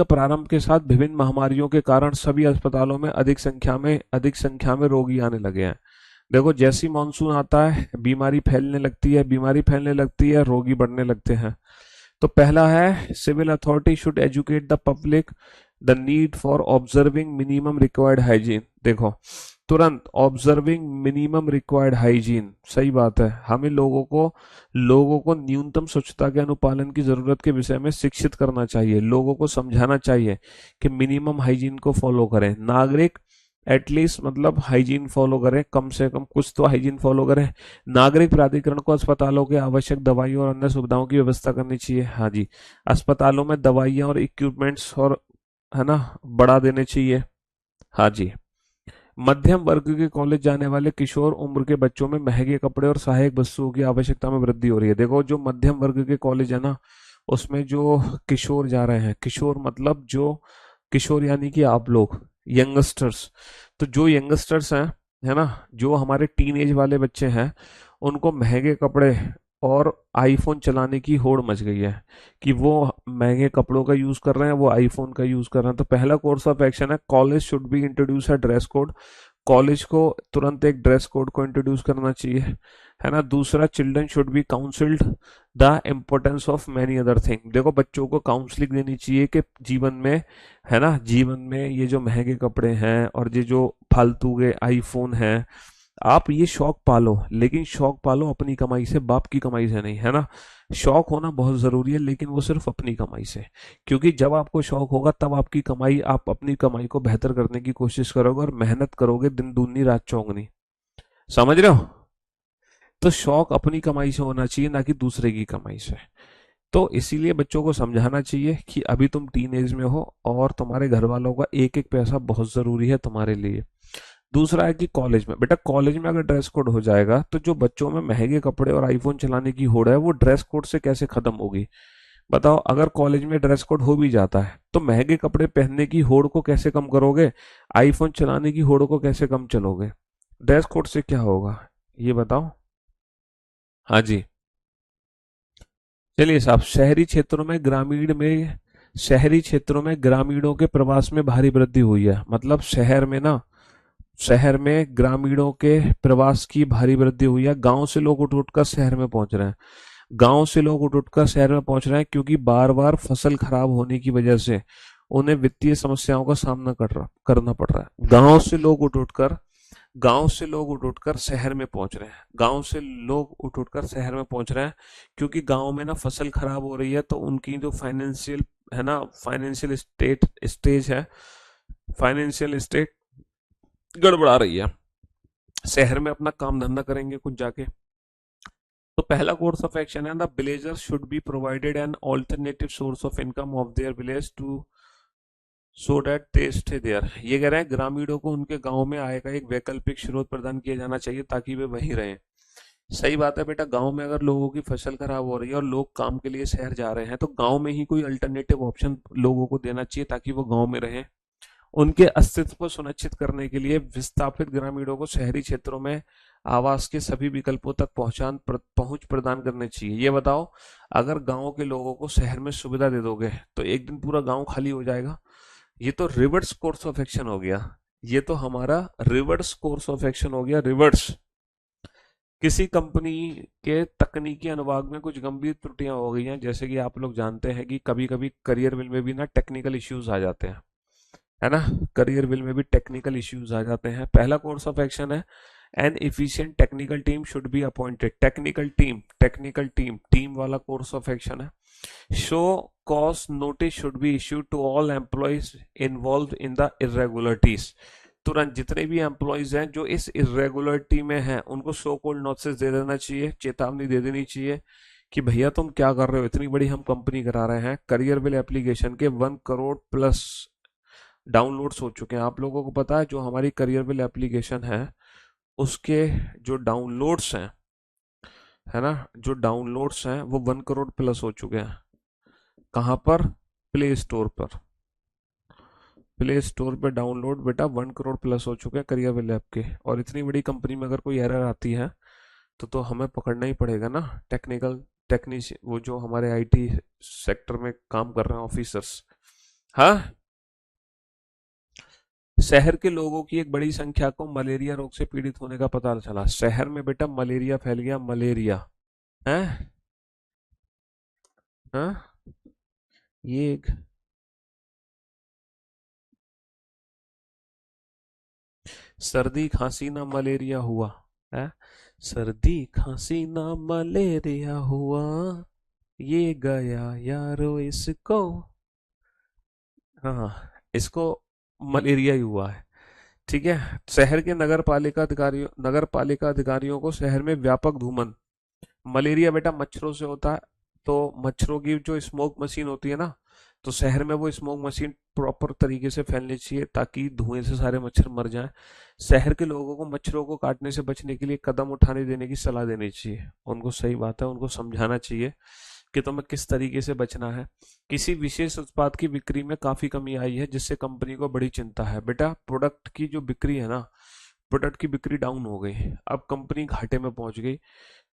प्रारंभ के साथ विभिन्न महामारियों के कारण सभी अस्पतालों में अधिक संख्या में रोगी आने लगे हैं। देखो, जैसी मानसून आता है बीमारी फैलने लगती है, रोगी बढ़ने लगते हैं। तो पहला है, civil authority should educate the public the need for observing minimum required hygiene. देखो, तुरंत ऑब्जर्विंग मिनिमम रिक्वायर्ड हाइजीन, सही बात है, हमें लोगों को न्यूनतम स्वच्छता के अनुपालन की जरूरत के विषय में शिक्षित करना चाहिए। लोगों को समझाना चाहिए कि मिनिमम हाइजीन को फॉलो करें। नागरिक एटलीस्ट मतलब हाइजीन फॉलो करें, कम से कम कुछ तो हाइजीन फॉलो करें। नागरिक प्राधिकरण को अस्पतालों के आवश्यक दवाइयों और अन्य सुविधाओं की व्यवस्था करनी चाहिए। हाँ जी, अस्पतालों में दवाइयाँ और इक्विपमेंट्स और, है ना, बढ़ा देने चाहिए। हाँ जी। मध्यम वर्ग के कॉलेज जाने वाले किशोर उम्र के बच्चों में महंगे कपड़े और सहायक वस्तुओं की आवश्यकता में वृद्धि हो रही है। देखो, जो मध्यम वर्ग के कॉलेज है ना, उसमें जो किशोर जा रहे हैं, किशोर मतलब जो किशोर यानी कि आप लोग यंगस्टर्स, तो जो यंगस्टर्स हैं, है ना, जो हमारे टीन एज वाले बच्चे हैं, उनको महंगे कपड़े और आईफोन चलाने की होड़ मच गई है कि वो महंगे कपड़ों का यूज कर रहे हैं, वो आईफोन का यूज कर रहे हैं। तो पहला कोर्स ऑफ एक्शन है, college should be introduce a dress code. College को तुरंत एक ड्रेस कोड को इंट्रोड्यूस करना चाहिए, है ना। दूसरा, children should be counselled the importance of many other thing. देखो, बच्चों को काउंसलिंग देनी चाहिए कि जीवन में, है ना, जीवन में ये जो महंगे कपड़े हैं और ये जो फालतू के आईफोन हैं, आप ये शौक पालो, लेकिन शौक पालो अपनी कमाई से, बाप की कमाई से नहीं, है ना। शौक होना बहुत जरूरी है, लेकिन वो सिर्फ अपनी कमाई से। क्योंकि जब आपको शौक होगा तब आपकी कमाई, आप अपनी कमाई को बेहतर करने की कोशिश करोगे और मेहनत करोगे, दिन दूनी रात चौगनी। समझ रहे हो। तो शौक अपनी कमाई से होना चाहिए, ना कि दूसरे की कमाई से। तो इसीलिए बच्चों को समझाना चाहिए कि अभी तुम टीन एज में हो और तुम्हारे घर वालों का एक एक पैसा बहुत जरूरी है तुम्हारे लिए। दूसरा है कि कॉलेज में, बेटा कॉलेज में अगर ड्रेस कोड हो जाएगा तो जो बच्चों में महंगे कपड़े और आईफोन चलाने की होड़ है वो ड्रेस कोड से कैसे खत्म होगी। बताओ, अगर कॉलेज में ड्रेस कोड हो भी जाता है तो महंगे कपड़े पहनने की होड़ को कैसे कम करोगे, आईफोन चलाने की होड़ को कैसे कम चलोगे। ड्रेस कोड से क्या होगा, ये बताओ। हाँ जी। चलिए साहब, शहरी क्षेत्रों में ग्रामीणों के प्रवास में भारी वृद्धि हुई है। मतलब शहर में ग्रामीणों के प्रवास की भारी वृद्धि हुई है। गांव से लोग उठ उठकर शहर में पहुंच रहे हैं। गांव से लोग उठ उठकर शहर में पहुंच रहे हैं क्योंकि बार बार फसल खराब होने की वजह से उन्हें वित्तीय समस्याओं का सामना करना पड़ रहा है। गांव से लोग उठ उठकर शहर में पहुंच रहे हैं। गांव से लोग उठ उठकर शहर में पहुंच रहे हैं क्योंकि गांव में ना फसल खराब हो रही है, तो उनकी जो फाइनेंशियल है ना, फाइनेंशियल स्टेट गड़बड़ा रही है। शहर में अपना काम धंधा करेंगे कुछ जाके। तो पहला कोर्स ऑफ एक्शन है, the villagers should be provided an alternative source of income of their village to so that they stay there. ये कह रहे हैं ग्रामीणों को उनके गांव में आय का एक वैकल्पिक स्रोत प्रदान किया जाना चाहिए ताकि वे वहीं रहें। सही बात है बेटा, गांव में अगर लोगों की फसल खराब हो रही है और लोग काम के लिए शहर जा रहे हैं तो गांव में ही कोई अल्टरनेटिव ऑप्शन लोगों को देना चाहिए ताकि वो गांव में रहें। उनके अस्तित्व को सुनिश्चित करने के लिए विस्थापित ग्रामीणों को शहरी क्षेत्रों में आवास के सभी विकल्पों तक पहुंच प्रदान करनी चाहिए। ये बताओ, अगर गांव के लोगों को शहर में सुविधा दे दोगे तो एक दिन पूरा गांव खाली हो जाएगा। ये तो रिवर्स कोर्स ऑफ एक्शन हो गया। ये तो हमारा रिवर्स कोर्स ऑफ एक्शन हो गया, रिवर्स। किसी कंपनी के तकनीकी अनुभाग में कुछ गंभीर त्रुटियां हो गई हैं, जैसे कि आप लोग जानते हैं कि कभी कभी करियर बिल में भी ना टेक्निकल इश्यूज आ जाते हैं, है ना। करियर बिल में भी टेक्निकल इश्यूज आ जाते हैं। पहला कोर्स ऑफ एक्शन है, an efficient technical team should be appointed. Team वाला कोर्स ऑफ एक्शन है। Show cause notice should be issued to all employees involve in the irregularities. तुरंत जितने भी एम्प्लॉयज हैं जो इस इरेगुलरिटी में हैं उनको शो कॉल्ड नोटिस दे देना चाहिए, चेतावनी दे देनी चाहिए कि भैया तुम क्या कर रहे हो, इतनी बड़ी हम कंपनी करा रहे हैं। करियर बिल एप्लीकेशन के 1 करोड़ प्लस डाउनलोड्स हो चुके हैं। आप लोगों को पता है जो हमारी करियर बिल एप्लीकेशन है उसके जो डाउनलोड्स हैं, है ना, जो डाउनलोड्स हैं वो 1 करोड़ प्लस हो चुके हैं। कहाँ पर, प्ले स्टोर पर। प्ले स्टोर पे डाउनलोड बेटा 1 करोड़ प्लस हो चुके हैं करियर बिल ऐप के। और इतनी बड़ी कंपनी में अगर कोई एरर आती है तो हमें पकड़ना ही पड़ेगा ना। टेक्नीशियन, वो जो हमारे आईटी सेक्टर में काम कर रहे हैं ऑफिसर्स। हाँ। शहर के लोगों की एक बड़ी संख्या को मलेरिया रोग से पीड़ित होने का पता चला। शहर में बेटा मलेरिया फैल गया, मलेरिया है। हाँ, ये एक सर्दी खांसी ना मलेरिया हुआ है। सर्दी खांसी ना मलेरिया हुआ, ये गया यारो इसको। हाँ, इसको मलेरिया ही हुआ है। ठीक है। शहर के नगर पालिका अधिकारियों को शहर में व्यापक धूमन। मलेरिया बेटा मच्छरों से होता है। तो मच्छरों की जो स्मोक मशीन होती है ना, तो शहर में वो स्मोक मशीन प्रॉपर तरीके से फैलनी चाहिए ताकि धुएं से सारे मच्छर मर जाएं। शहर के लोगों को मच्छरों को काटने से बचने के लिए कदम उठाने देने की सलाह देनी चाहिए उनको। सही बात है, उनको समझाना चाहिए कि तुम्हें किस तरीके से बचना है। किसी विशेष उत्पाद की बिक्री में काफी कमी आई है जिससे कंपनी को बड़ी चिंता है। बेटा प्रोडक्ट की जो बिक्री है ना, प्रोडक्ट की बिक्री डाउन हो गई, अब कंपनी घाटे में पहुंच गई।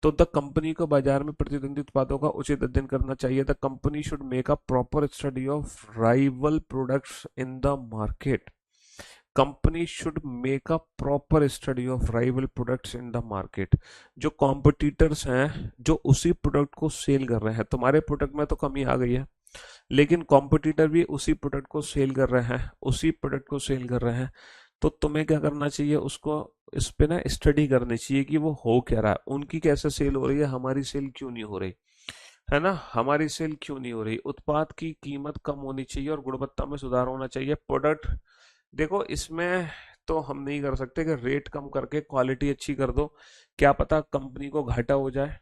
तो द कंपनी को बाजार में प्रतिद्वंदी उत्पादों का उचित अध्ययन करना चाहिए। The company should make a proper study of rival products in the market. Company should make a proper study of rival products in the market. जो कॉम्पिटिटर्स हैं जो उसी प्रोडक्ट को सेल कर रहे हैं, तुम्हारे प्रोडक्ट में तो कमी आ गई है लेकिन कॉम्पिटिटर भी उसी प्रोडक्ट को सेल कर रहे हैं, तो तुम्हें क्या करना चाहिए, उसको इस पे ना स्टडी करनी चाहिए कि वो हो क्या रहा है, उनकी कैसे सेल हो रही है, हमारी सेल क्यों नहीं हो रही, है ना, हमारी सेल क्यों नहीं हो रही। उत्पाद की कीमत कम होनी चाहिए और गुणवत्ता में सुधार होना चाहिए। प्रोडक्ट, देखो इसमें तो हम नहीं कर सकते कि रेट कम करके क्वालिटी अच्छी कर दो, क्या पता कंपनी को घाटा हो जाए।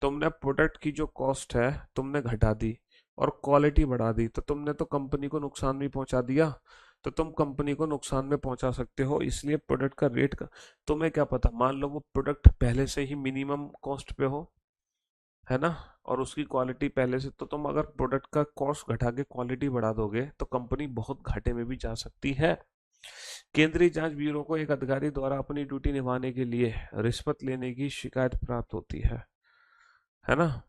तुमने प्रोडक्ट की जो कॉस्ट है तुमने घटा दी और क्वालिटी बढ़ा दी, तो तुमने तो कंपनी को नुकसान भी पहुंचा दिया। तो तुम कंपनी को नुकसान में पहुंचा सकते हो, इसलिए प्रोडक्ट का रेट का, तुम्हें क्या पता, मान लो वो प्रोडक्ट पहले से ही मिनिमम कॉस्ट पे हो, है ना, और उसकी क्वालिटी पहले से, तो तुम अगर प्रोडक्ट का कॉस्ट घटा के क्वालिटी बढ़ा दोगे तो कंपनी बहुत घाटे में भी जा सकती है। केंद्रीय जांच ब्यूरो को एक अधिकारी द्वारा अपनी ड्यूटी निभाने के लिए रिश्वत लेने की शिकायत प्राप्त होती है ना।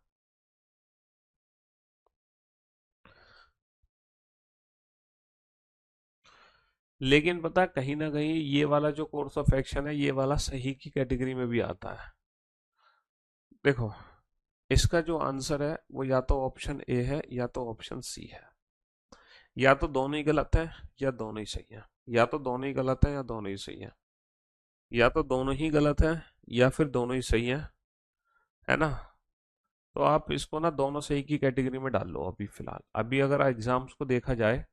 लेकिन पता है, कहीं ना कहीं ये वाला जो कोर्स ऑफ एक्शन है ये वाला सही की कैटेगरी में भी आता है। देखो, इसका जो आंसर है वो या तो ऑप्शन ए है या तो ऑप्शन सी है। या तो दोनों ही गलत है या दोनों ही सही है, या तो दोनों ही गलत है या दोनों ही सही है, या तो दोनों ही गलत है या फिर दोनों ही सही है ना। तो आप इसको ना दोनों सही की कैटेगरी में डाल लो अभी फिलहाल। अभी अगर एग्जाम्स को देखा जाए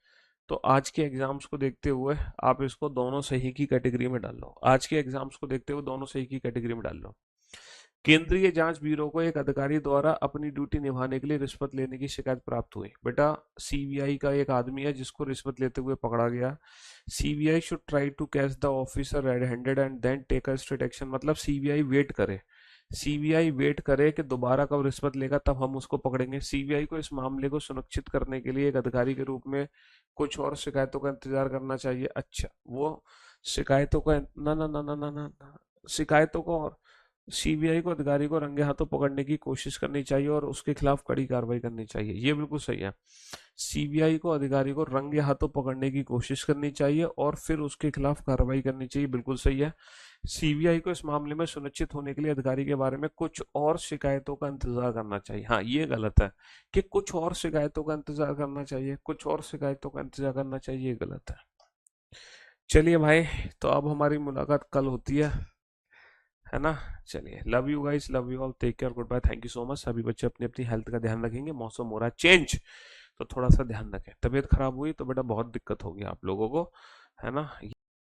तो आज के एग्जाम्स को देखते हुए आप इसको दोनों सही की कैटेगरी में डाल लो, आज के एग्जाम्स को देखते हुए दोनों सही की कैटेगरी में डाल लो। केंद्रीय जांच ब्यूरो को एक अधिकारी द्वारा अपनी ड्यूटी निभाने के लिए रिश्वत लेने की शिकायत प्राप्त हुई। बेटा, सीबीआई का एक आदमी है जिसको रिश्वत लेते हुए पकड़ा गया। CBI should try to catch the officer red handed and then take a strict action, मतलब सीबीआई वेट करे, सीबीआई वेट करे कि दोबारा कब रिश्वत लेगा तब हम उसको पकड़ेंगे। सीबीआई को इस मामले को सुनिश्चित करने के लिए एक अधिकारी के रूप में कुछ और शिकायतों का इंतजार करना चाहिए। अच्छा, वो शिकायतों का ना ना ना ना ना ना ना, शिकायतों को, और सीबीआई को अधिकारी को रंगे हाथों पकड़ने की कोशिश करनी चाहिए और उसके खिलाफ कड़ी कार्रवाई करनी चाहिए, ये बिल्कुल सही है। सीबीआई को अधिकारी को रंगे हाथों पकड़ने की कोशिश करनी चाहिए और फिर उसके खिलाफ कार्रवाई करनी चाहिए, बिल्कुल सही है। सीबीआई को इस मामले में सुनिश्चित होने के लिए अधिकारी के बारे में कुछ और शिकायतों का इंतजार करना चाहिए, हाँ ये गलत है कि कुछ और शिकायतों का इंतजार करना चाहिए, कुछ और शिकायतों का इंतजार करना चाहिए, ये गलत है। चलिए भाई, तो अब हमारी मुलाकात कल होती है ना। चलिए, love you guys, love you all, take care, good bye, thank you so much. सभी बच्चे अपनी अपनी हेल्थ का ध्यान रखेंगे, मौसम हो रहा है चेंज, तो थोड़ा सा ध्यान रखें। तबीयत खराब हुई तो बेटा बहुत दिक्कत होगी आप लोगों को, है ना।